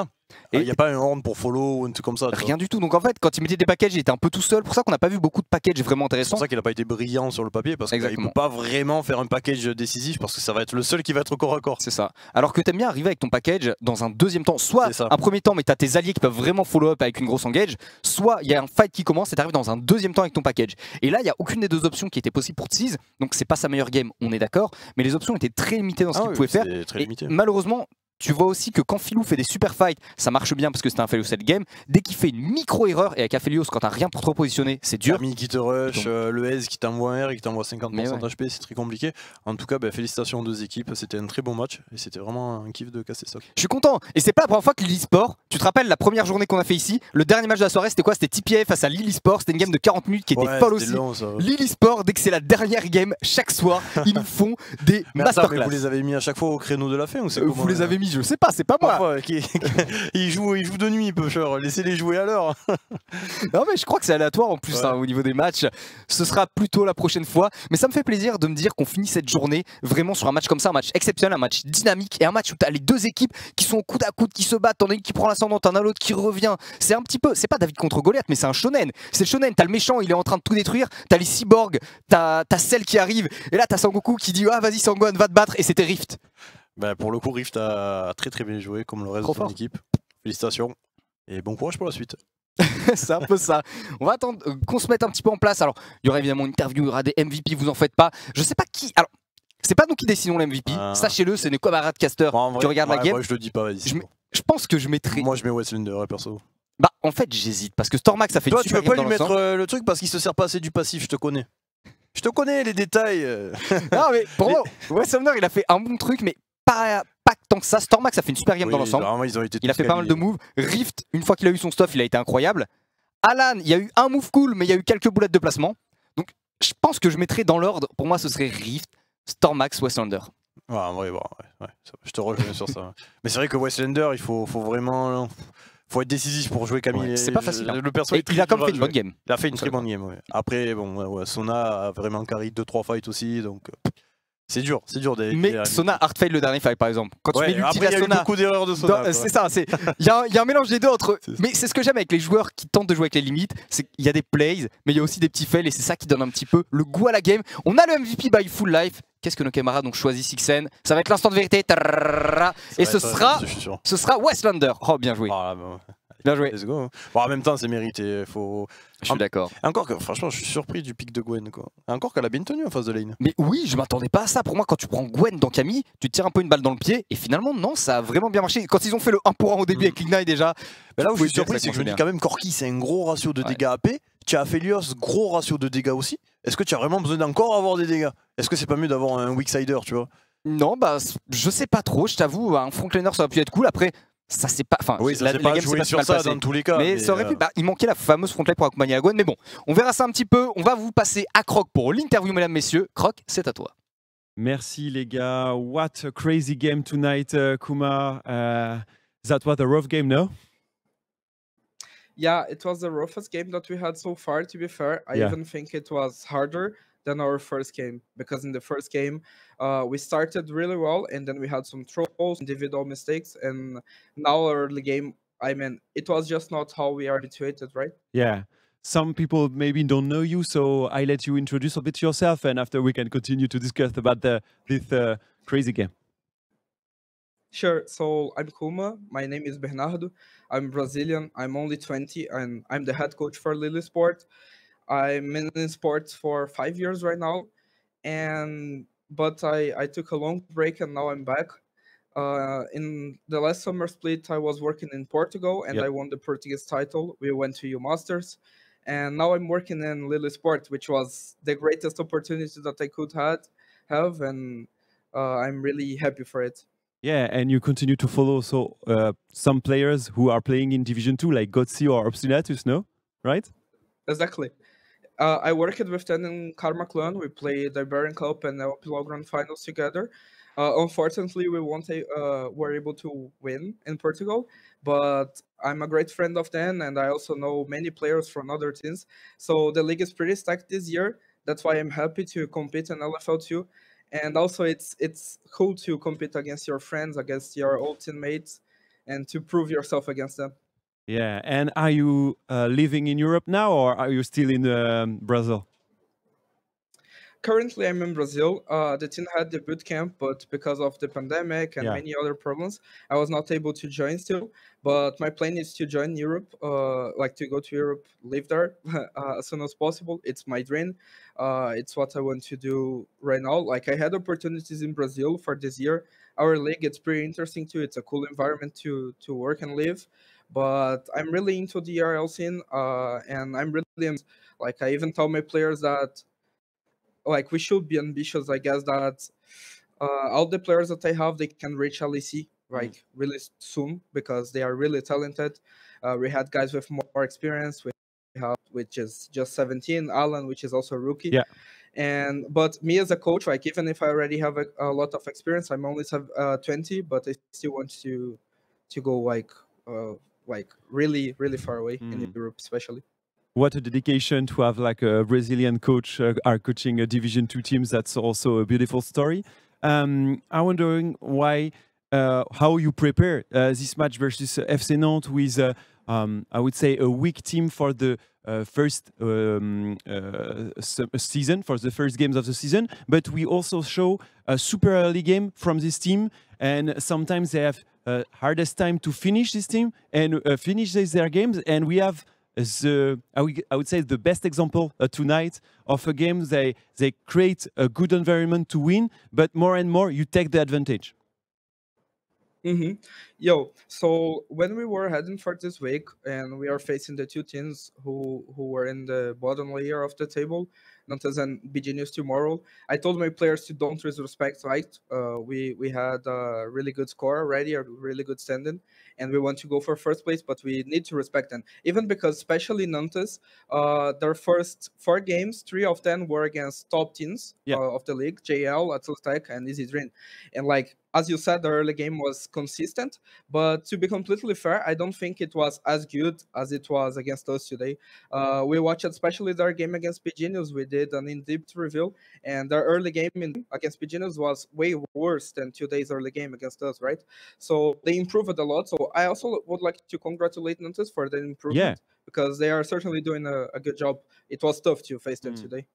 Et il n'y a pas un horn pour follow ou un truc comme ça. Rien du tout. Donc en fait, quand il mettait des packages, il était un peu tout seul. Pour ça qu'on n'a pas vu beaucoup de packages vraiment intéressants. C'est pour ça qu'il n'a pas été brillant sur le papier parce qu'il ne peut pas vraiment faire un package décisif parce que ça va être le seul qui va être corps à corps. C'est ça. Alors que t'aimes bien arriver avec ton package dans un deuxième temps, soit un premier temps, mais t'as tes alliés qui peuvent vraiment follow up avec une grosse engage, soit il y a un fight qui commence et t'arrives dans un deuxième temps avec ton package. Et là, il y a aucune des deux options qui était possible pour Tease. Donc c'est pas sa meilleure game, on est d'accord. Mais les options étaient très limitées dans ce qu'il pouvait faire. Et malheureusement. Tu vois aussi que quand Filou fait des super fights, ça marche bien parce que c'était un Aphelios cette game. Dès qu'il fait une micro-erreur, et avec Aphelios, quand t'as rien pour te repositionner, c'est dur. Camille qui te rush, le Ez qui t'envoie un R et qui t'envoie 50% d'HP, c'est très compliqué. En tout cas, félicitations aux deux équipes, c'était un très bon match et c'était vraiment un kiff de casser ça. Je suis content. Et c'est pas la première fois que l'e-sport, tu te rappelles la première journée qu'on a fait ici, le dernier match de la soirée, c'était quoi? C'était TPA face à Lille e-sport, c'était une game de 40 minutes qui était folle aussi. Lille e-sport, dès que c'est la dernière game, chaque soir, ils nous font des masterclass. Vous les avez mis à chaque fois au créneau de la fin ou c'est vous les avez mis, je sais pas, c'est pas moi. Ils jouent de nuit, pêcheur. Laissez-les jouer à l'heure. Non mais je crois que c'est aléatoire en plus au niveau des matchs. Ce sera plutôt la prochaine fois. Mais ça me fait plaisir de me dire qu'on finit cette journée vraiment sur un match comme ça, un match exceptionnel, un match dynamique et un match où tu as les deux équipes qui sont coude à coude, qui se battent. T'en as une qui prend l'ascendant, t'en as l'autre qui revient. C'est un petit peu, c'est pas David contre Goliath, mais c'est un shonen. C'est le shonen. T'as le méchant, il est en train de tout détruire. T'as les cyborgs, t'as celle qui arrive. Et là t'as Sangoku qui dit ah vas-y Sangwan va te battre et c'était Rift. Pour le coup, Rift a très bien joué comme le reste de son équipe. Félicitations et bon courage pour la suite. C'est un peu ça. On va attendre qu'on se mette un petit peu en place. Alors, il y aura évidemment une interview, il y aura des MVP, vous en faites pas. Je sais pas qui. Alors, c'est pas nous qui décidons l'MVP. Sachez-le, c'est nos camarades casters qui regardent la game. Moi, je le dis pas, vas-y. Je pense que je mettrai. Moi, je mets Westlander, perso. En fait, j'hésite parce que Stormax a fait Toi, une super tu peux game pas lui mettre le truc parce qu'il se sert pas assez du passif, je te connais. Je te connais les détails. Non, mais pour moi, Westlander, il a fait un bon truc, mais pas tant que ça. Stormax a fait une super game dans l'ensemble. Il a fait pas mal de moves. Rift, une fois qu'il a eu son stuff, il a été incroyable. Alan, il y a eu un move cool, mais il y a eu quelques boulettes de placement. Donc, je pense que je mettrais dans l'ordre. Pour moi, ce serait Rift, Stormax, Westlander. Ouais, en vrai, je te rejoins sur ça. Mais c'est vrai que Westlander, il faut vraiment. Faut être décisif pour jouer Camille. Ouais, c'est pas facile. Hein. Le perso il a comme fait une bonne game. Il a fait une très bonne game. Ouais. Après, bon, Sona a vraiment carry 2-3 fights aussi, donc c'est dur Mais Sona hard fail le dernier fight par exemple. Quand tu mets l'ulti de Sona, beaucoup d'erreurs de Sona. C'est ça. Il y a un mélange des deux entre. Mais c'est ce que j'aime avec les joueurs qui tentent de jouer avec les limites. C'est qu'il y a des plays, mais il y a aussi des petits fails et c'est ça qui donne un petit peu le goût à la game. On a le MVP by Full Life. Qu'est-ce que nos camarades ont choisi Sixen? Ça va être l'instant de vérité. Et ce sera Westlander. Oh, bien joué. Bien joué. Let's go. Bon, en même temps, c'est mérité. Je suis d'accord. Encore que, franchement, je suis surpris du pick de Gwen. Quoi. Encore qu'elle a bien tenu en face de lane. Mais oui, je m'attendais pas à ça. Pour moi, quand tu prends Gwen dans Camille, tu te tires un peu une balle dans le pied. Et finalement, non, ça a vraiment bien marché. Quand ils ont fait le 1 pour 1 au début avec Ignite déjà. Mais là où je suis surpris, c'est que je me dis quand même, Corki, c'est un gros ratio de dégâts AP. Tu as Felios, gros ratio de dégâts aussi. Est-ce que tu as vraiment besoin d'encore avoir des dégâts? Est-ce que c'est pas mieux d'avoir un weak sider, tu vois? Non, bah, je sais pas trop. Je t'avoue, un frontliner, ça aurait pu être cool. Après. Ça c'est pas, enfin, oui, ça la game c'est pas sur ça dans tous les cas. Mais ça aurait pu, il manquait la fameuse frontline pour accompagner la Gwen. Mais bon, on verra ça un petit peu. On va vous passer à Croc pour l'interview, mesdames, messieurs. Croc, c'est à toi. Merci les gars. What a crazy game tonight, Kuma. That was a rough game, no? Yeah, it was the roughest game that we had so far, to be fair. I even think it was harder than our first game, because in the first game we started really well and then we had some trolls, individual mistakes, and now our early game, I mean, it was just not how we are habituated, right? Yeah. Some people maybe don't know you, so I let you introduce a bit yourself, and after we can continue to discuss about this crazy game. Sure. So I'm Kuma. My name is Bernardo. I'm Brazilian. I'm only 20, and I'm the head coach for Lily Sport. I'm in sports for 5 years right now, but I took a long break and now I'm back. In the last summer split, I was working in Portugal and I won the Portuguese title. We went to U Masters, and now I'm working in Lily Sport, which was the greatest opportunity that I could have, and I'm really happy for it. Yeah, and you continue to follow some players who are playing in Division 2, like Gotsi or Obstinatus, no? Right? Exactly. I worked with them in Karma Clan. We played the Iberian Cup and the Epilogue Grand Finals together. Unfortunately, we were able to win in Portugal, but I'm a great friend of them, and I also know many players from other teams. So the league is pretty stacked this year. That's why I'm happy to compete in LFL2. And also, it's cool to compete against your friends, against your old teammates, and to prove yourself against them. Yeah, and are you living in Europe now, or are you still in Brazil? Currently, I'm in Brazil. The team had the boot camp, but because of the pandemic and many other problems, I was not able to join still. But my plan is to join Europe, like to go to Europe, live there as soon as possible. It's my dream. It's what I want to do right now. Like I had opportunities in Brazil for this year. Our league, it's pretty interesting too. It's a cool environment to work and live. But I'm really into the RL scene, and I'm really like I even tell my players that like we should be ambitious. I guess that all the players that I have, they can reach LEC like really soon because they are really talented. We had guys with more experience. We have which is just 17, Alan, which is also a rookie. Yeah. But me as a coach, like even if I already have a lot of experience, I'm only 20, but I still want to go like really far away in Europe, especially. What a dedication to have like a Brazilian coach are coaching a Division 2 teams. That's also a beautiful story. I'm wondering how you prepare this match versus FC Nantes with, I would say, a weak team for the first season, for the first games of the season. But we also show a super early game from this team, and sometimes they have hardest time to finish this team and finish their games. And we have I would say the best example tonight of a game they create a good environment to win, but more and more you take the advantage. So when we were heading for this week and we are facing the two teams who were in the bottom layer of the table, Nantes and BGNews tomorrow. I told my players to don't disrespect, right? We had a really good score already, a really good standing, and we want to go for first place, but we need to respect them. Even because, especially Nantes, their first 4 games, 3 of them were against top teams of the league, JL, Atlas Tech, and Easy Dream. And like, as you said, the early game was consistent, but to be completely fair, I don't think it was as good as it was against us today. We watched especially their game against BGNews. We did an in-depth review, and their early game against BGNews was way worse than today's early game against us, right? So they improved a lot. So I also would like to congratulate Nantes for the improvement, because they are certainly doing a good job. It was tough to face them today.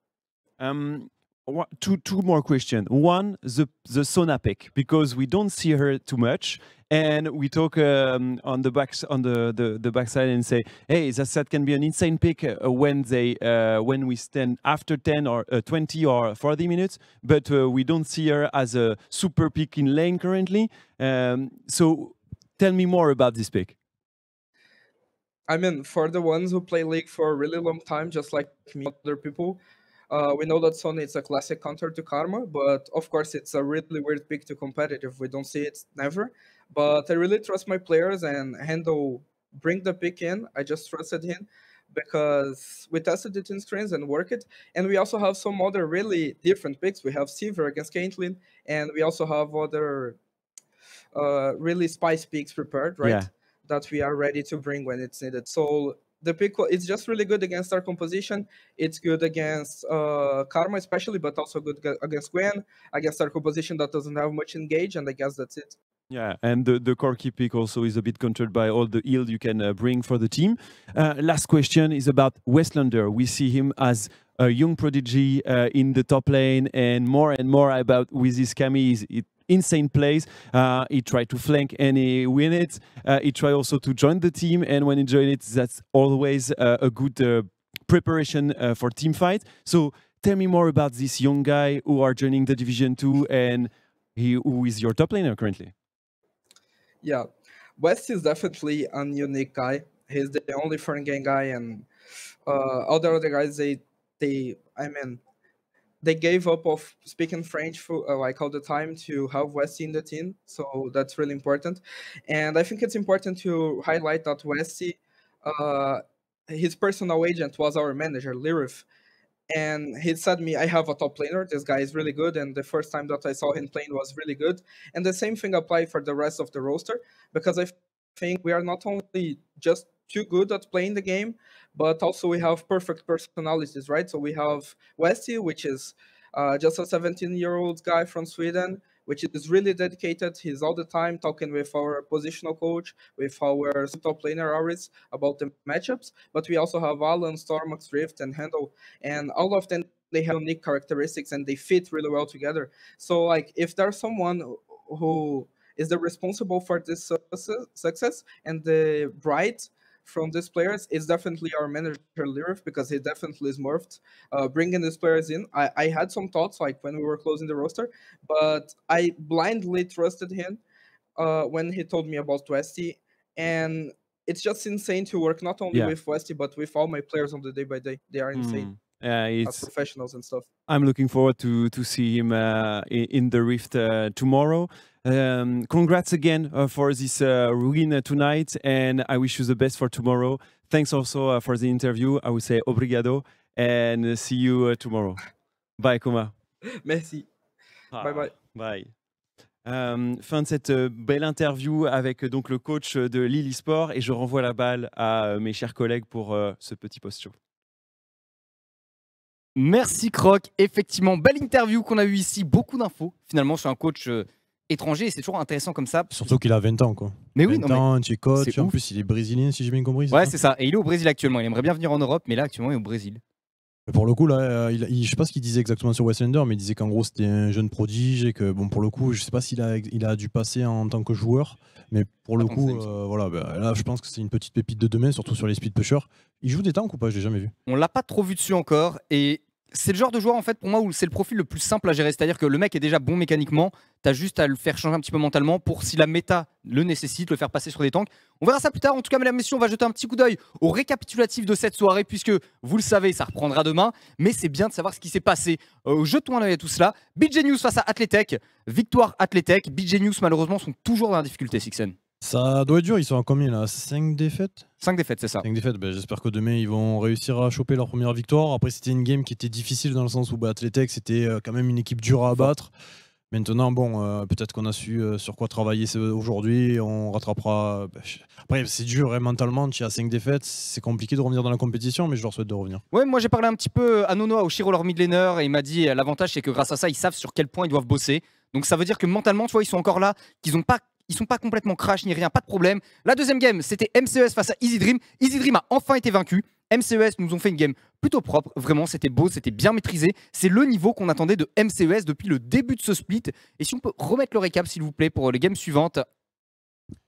Two more questions. One, the Sona pick, because we don't see her too much, and we talk on the backside and say, hey, that can be an insane pick when we stand after 10 or 20 or 40 minutes, but we don't see her as a super pick in lane currently. So tell me more about this pick. I mean, for the ones who play League for a really long time, just like me, other people, we know that Sona is a classic counter to Karma, but of course it's a really weird pick to competitive. We don't see it never, but I really trust my players, and Hendo bring the pick in. I just trusted him because we tested it in screens and work it. And we also have some other really different picks. We have Sivir against Caitlyn, and we also have other really spice picks prepared, right? That we are ready to bring when it's needed. So the pick, it's just really good against our composition. It's good against Karma especially, but also good against Gwen, against our composition that doesn't have much engage, and I guess that's it. Yeah, and the Corki pick also is a bit countered by all the heal you can bring for the team. Last question is about Westlander. We see him as a young prodigy in the top lane, and more about with his Cammy, insane plays. He tried to flank and he win it. He tried also to join the team, and when he joined it, that's always a good preparation for team fight. So tell me more about this young guy who are joining the Division 2 and who is your top laner currently. Yeah, West is definitely a unique guy. He's the only foreign game guy, and all the other guys, they gave up of speaking French for like all the time to have Westy in the team, so that's really important. And I think it's important to highlight that Westy, his personal agent was our manager, Lirif, and he said to me, I have a top laner, this guy is really good, and the first time that I saw him playing was really good. And the same thing applied for the rest of the roster, because I think we are not only just too good at playing the game, but also we have perfect personalities, right? So we have Westy, which is just a 17-year-old guy from Sweden, which is really dedicated. He's all the time talking with our positional coach, with our top laner Aris about the matchups. But we also have Alan, Stormax, Rift, and Handel, and all of them, they have unique characteristics and they fit really well together. So like, if there's someone who is the responsible for this success and the bright from these players, is definitely our manager Lirif, because he definitely is morphed. Bringing these players in, I had some thoughts like when we were closing the roster, but I blindly trusted him when he told me about Westy, and it's just insane to work not only with Westy but with all my players on the day by day. They are insane. As professionals and stuff. I'm looking forward to see him in the Rift tomorrow. Congrats again for this win tonight, and I wish you the best for tomorrow. Thanks also for the interview. I would say obrigado, and see you tomorrow. Bye, Kuma. Merci. Bye bye. Bye. Fin de cette belle interview avec donc le coach de Lille Sport, et je renvoie la balle à mes chers collègues pour ce petit post-show. Merci Croc, effectivement, belle interview qu'on a eu ici, beaucoup d'infos finalement sur un coach étranger, et c'est toujours intéressant comme ça. Surtout qu'il a 20 ans quoi. Mais oui, 20 ans, tu es coach, en plus il est brésilien si j'ai bien compris. Ouais, c'est ça, et il est au Brésil actuellement, il aimerait bien venir en Europe, mais là actuellement il est au Brésil. Mais pour le coup là, je sais pas ce qu'il disait exactement sur Westlander, mais il disait qu'en gros c'était un jeune prodige et que bon pour le coup je sais pas s'il a dû passer en tant que joueur, mais pour le coup voilà, là je pense que c'est une petite pépite de demain, surtout sur les speed pushers. Il joue des tanks ou pas? Je l'ai jamais vu. On l'a pas trop vu dessus encore, et c'est le genre de joueur en fait pour moi où c'est le profil le plus simple à gérer, c'est-à-dire que le mec est déjà bon mécaniquement, t'as juste à le faire changer un petit peu mentalement pour, si la méta le nécessite, le faire passer sur des tanks. On verra ça plus tard. En tout cas, mesdames et messieurs, on va jeter un petit coup d'œil au récapitulatif de cette soirée, puisque vous le savez, ça reprendra demain, mais c'est bien de savoir ce qui s'est passé. Jetons un œil à tout cela. BJ News face à Athletech, victoire Athletech. BJ News malheureusement sont toujours dans la difficulté, Sixen. Ça doit être dur, ils sont à combien là? 5 défaites? 5 défaites, c'est ça. 5 défaites, j'espère que demain ils vont réussir à choper leur première victoire. Après c'était une game qui était difficile dans le sens où Athletech c'était quand même une équipe dure à abattre. Maintenant bon, peut-être qu'on a su sur quoi travailler aujourd'hui, on rattrapera. Après c'est dur mentalement, tu as 5 défaites, c'est compliqué de revenir dans la compétition, mais je leur souhaite de revenir. Ouais, moi j'ai parlé un petit peu à Nono, au Shiro, leur mid laner, et il m'a dit l'avantage c'est que grâce à ça ils savent sur quel point ils doivent bosser. Donc ça veut dire que mentalement, tu vois, ils sont encore là, ils sont pas complètement crash ni rien, pas de problème. La deuxième game, c'était MCES face à Easy Dream. Easy Dream a enfin été vaincu. MCES nous ont fait une game plutôt propre. Vraiment, c'était beau, c'était bien maîtrisé. C'est le niveau qu'on attendait de MCES depuis le début de ce split. Et si on peut remettre le récap, s'il vous plaît, pour les games suivantes.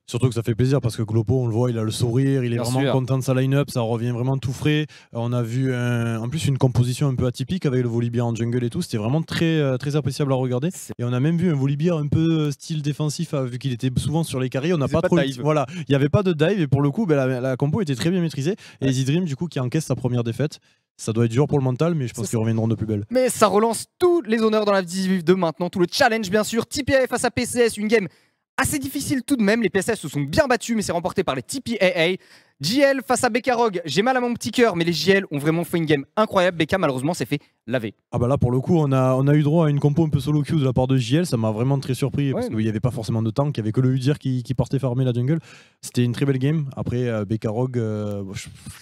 Surtout que ça fait plaisir parce que Glopo, on le voit, il a le sourire, il est vraiment content de sa line-up, ça revient vraiment tout frais. On a vu en plus une composition un peu atypique avec le Volibear en jungle et tout, c'était vraiment très, très appréciable à regarder. Et on a même vu un Volibear un peu style défensif, vu qu'il était souvent sur les carrés, on n'a pas trop dive. Voilà, il n'y avait pas de dive et pour le coup, la compo était très bien maîtrisée. Et Easy Dream, du coup, qui encaisse sa première défaite. Ça doit être dur pour le mental, mais je pense qu'ils reviendront de plus belle. Mais ça relance tous les honneurs dans la Div de maintenant, tout le challenge bien sûr. TPA face à PCS, une game assez difficile tout de même. Les PCS se sont bien battus, mais c'est remporté par les TPAA. JL face à Bekarog, j'ai mal à mon petit cœur, mais les JL ont vraiment fait une game incroyable. Beka malheureusement s'est fait laver. Ah bah là pour le coup on a eu droit à une compo un peu solo queue de la part de JL, ça m'a vraiment très surpris parce qu'il n'y avait pas forcément de tank, il n'y avait que le Udyr qui partait farmer la jungle. C'était une très belle game. Après Bekarog,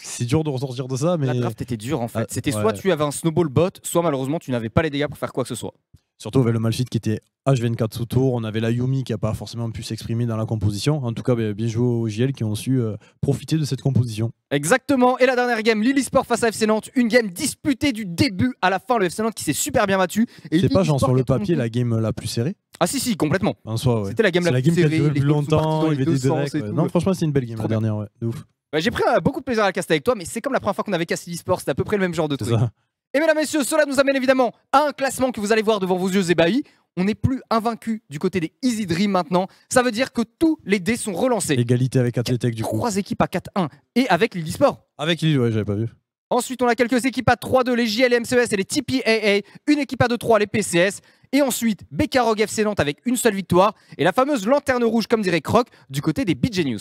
c'est dur de ressortir de ça, mais la draft était dure en fait. C'était soit tu avais un snowball bot, soit malheureusement tu n'avais pas les dégâts pour faire quoi que ce soit. Surtout avec le Malphite qui était H24 sous tour, on avait la Yumi qui n'a pas forcément pu s'exprimer dans la composition. En tout cas, bien joué aux JL qui ont su profiter de cette composition. Exactement. Et la dernière game, Lily Sport face à FC Nantes. Une game disputée du début à la fin. Le FC Nantes qui s'est super bien battu. C'est pas genre sur le papier la game la plus serrée? Ah si, complètement. En soi, ouais. C'était la game la plus qui a serrée. duré le plus longtemps, il y avait des directs. Ouais. Non, franchement, c'est une belle game la dernière, ouais. De ouf. J'ai pris beaucoup de plaisir à la caster avec toi, mais c'est comme la première fois qu'on avait cassé l'e-sport, c'était à peu près le même genre de truc. Ça. Et mesdames et messieurs, cela nous amène évidemment à un classement que vous allez voir devant vos yeux ébahis. On n'est plus invaincu du côté des Easy Dream maintenant. Ça veut dire que tous les dés sont relancés. Égalité avec Athletech du coup. 3 équipes à 4-1 et avec Lily Sport. Avec Lille, ouais, j'avais pas vu. Ensuite, on a quelques équipes à 3-2, les JL, les MCES et les TPAA. Une équipe à 2-3, les PCS. Et ensuite, Bekarog FC Nantes avec une seule victoire. Et la fameuse lanterne rouge, comme dirait Croc, du côté des BJ News.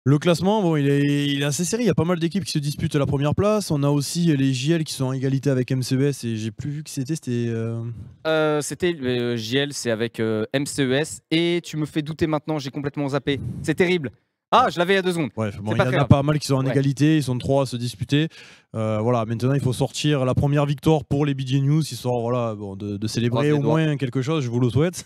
Le classement, bon, il est assez serré. Il y a pas mal d'équipes qui se disputent la première place. On a aussi les JL qui sont en égalité avec MCES et j'ai plus vu qui c'était. C'était JL, c'est avec MCES. Et tu me fais douter maintenant, j'ai complètement zappé. C'est terrible. Ah, je l'avais il y a 2 secondes. Bref, bon, il y en a pas mal qui sont en égalité. Ils sont 3 à se disputer. Voilà, maintenant il faut sortir la première victoire pour les BJ News, histoire voilà, bon, de célébrer au moins quelque chose, je vous le souhaite.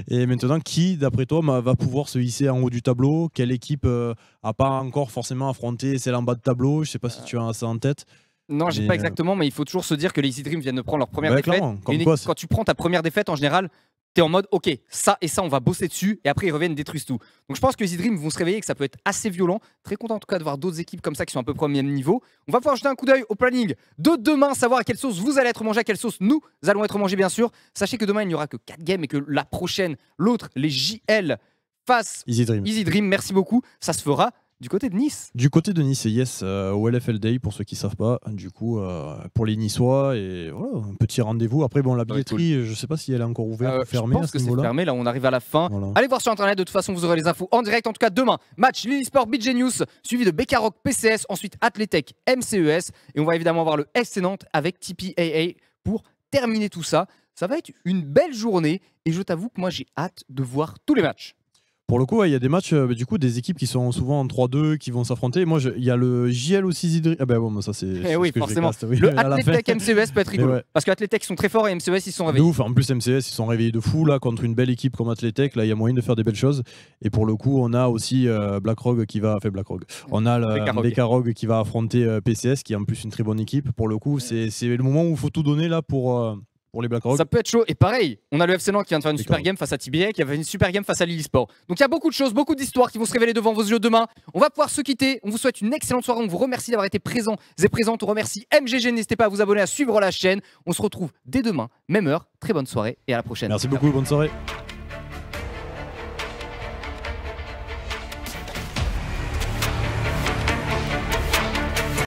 Et maintenant, qui, d'après toi, va pouvoir se hisser en haut du tableau? Quelle équipe a pas encore forcément affronté celle en bas de tableau? Je sais pas si tu as ça en tête. Non, j'ai pas exactement, mais il faut toujours se dire que les Easy Dream viennent de prendre leur première défaite. Quand tu prends ta première défaite, en général, t'es en mode ok, ça et ça, on va bosser dessus, et après ils reviennent, détruisent tout. Donc je pense que les Easy Dream vont se réveiller et que ça peut être assez violent. Très content en tout cas de voir d'autres équipes comme ça qui sont un peu au même niveau. On va pouvoir jeter un coup d'œil au planning de demain, savoir à quelle sauce vous allez être mangé, à quelle sauce nous allons être mangés bien sûr. Sachez que demain il n'y aura que 4 games et que la prochaine, l'autre, les JL face Easy Dream. Easy Dream, merci beaucoup. Ça se fera du côté de Nice. Du côté de Nice, et yes, au LFL Day pour ceux qui savent pas, du coup pour les Niçois, et voilà, un petit rendez-vous. Après bon, la billetterie, cool. Je sais pas si elle est encore ouverte ou fermée. Je pense que c'est fermé, là on arrive à la fin. Voilà. Allez voir sur internet, de toute façon vous aurez les infos en direct. En tout cas demain, match Lily Sport BJ News, suivi de Bekarog PCS, ensuite Athletech MCES, et on va évidemment voir le FC Nantes avec TPAA pour terminer tout ça. Ça va être une belle journée, et je t'avoue que moi j'ai hâte de voir tous les matchs. Pour le coup, il y a des matchs, du coup, des équipes qui sont souvent en 3-2, qui vont s'affronter. Moi, il y a le JL aussi Zidri. Ah ben bon, ça c'est. Oui, forcément. Le Athletech MCES peut être rigolo. Ouais. Parce que Athletech sont très forts et MCES ils sont réveillés. De ouf. En plus, MCES ils sont réveillés de fou là contre une belle équipe comme Athletech. Là, il y a moyen de faire des belles choses. Et pour le coup, on a aussi Blackrogue qui va. Enfin, Blackrogue. On a le Bekarog qui va affronter PCS, qui est en plus une très bonne équipe. Pour le coup, c'est le moment où il faut tout donner là pour pour les BlackRock. Ça peut être chaud. Et pareil, on a le FC Nantes qui vient de faire une super D'accord. game face à TBA, qui a fait une super game face à Lille Sport. Donc il y a beaucoup de choses, beaucoup d'histoires qui vont se révéler devant vos yeux demain. On va pouvoir se quitter. On vous souhaite une excellente soirée. On vous remercie d'avoir été présents et présentes. On remercie MGG. N'hésitez pas à vous abonner, à suivre la chaîne. On se retrouve dès demain, même heure. Très bonne soirée et à la prochaine. Merci beaucoup, bonne soirée.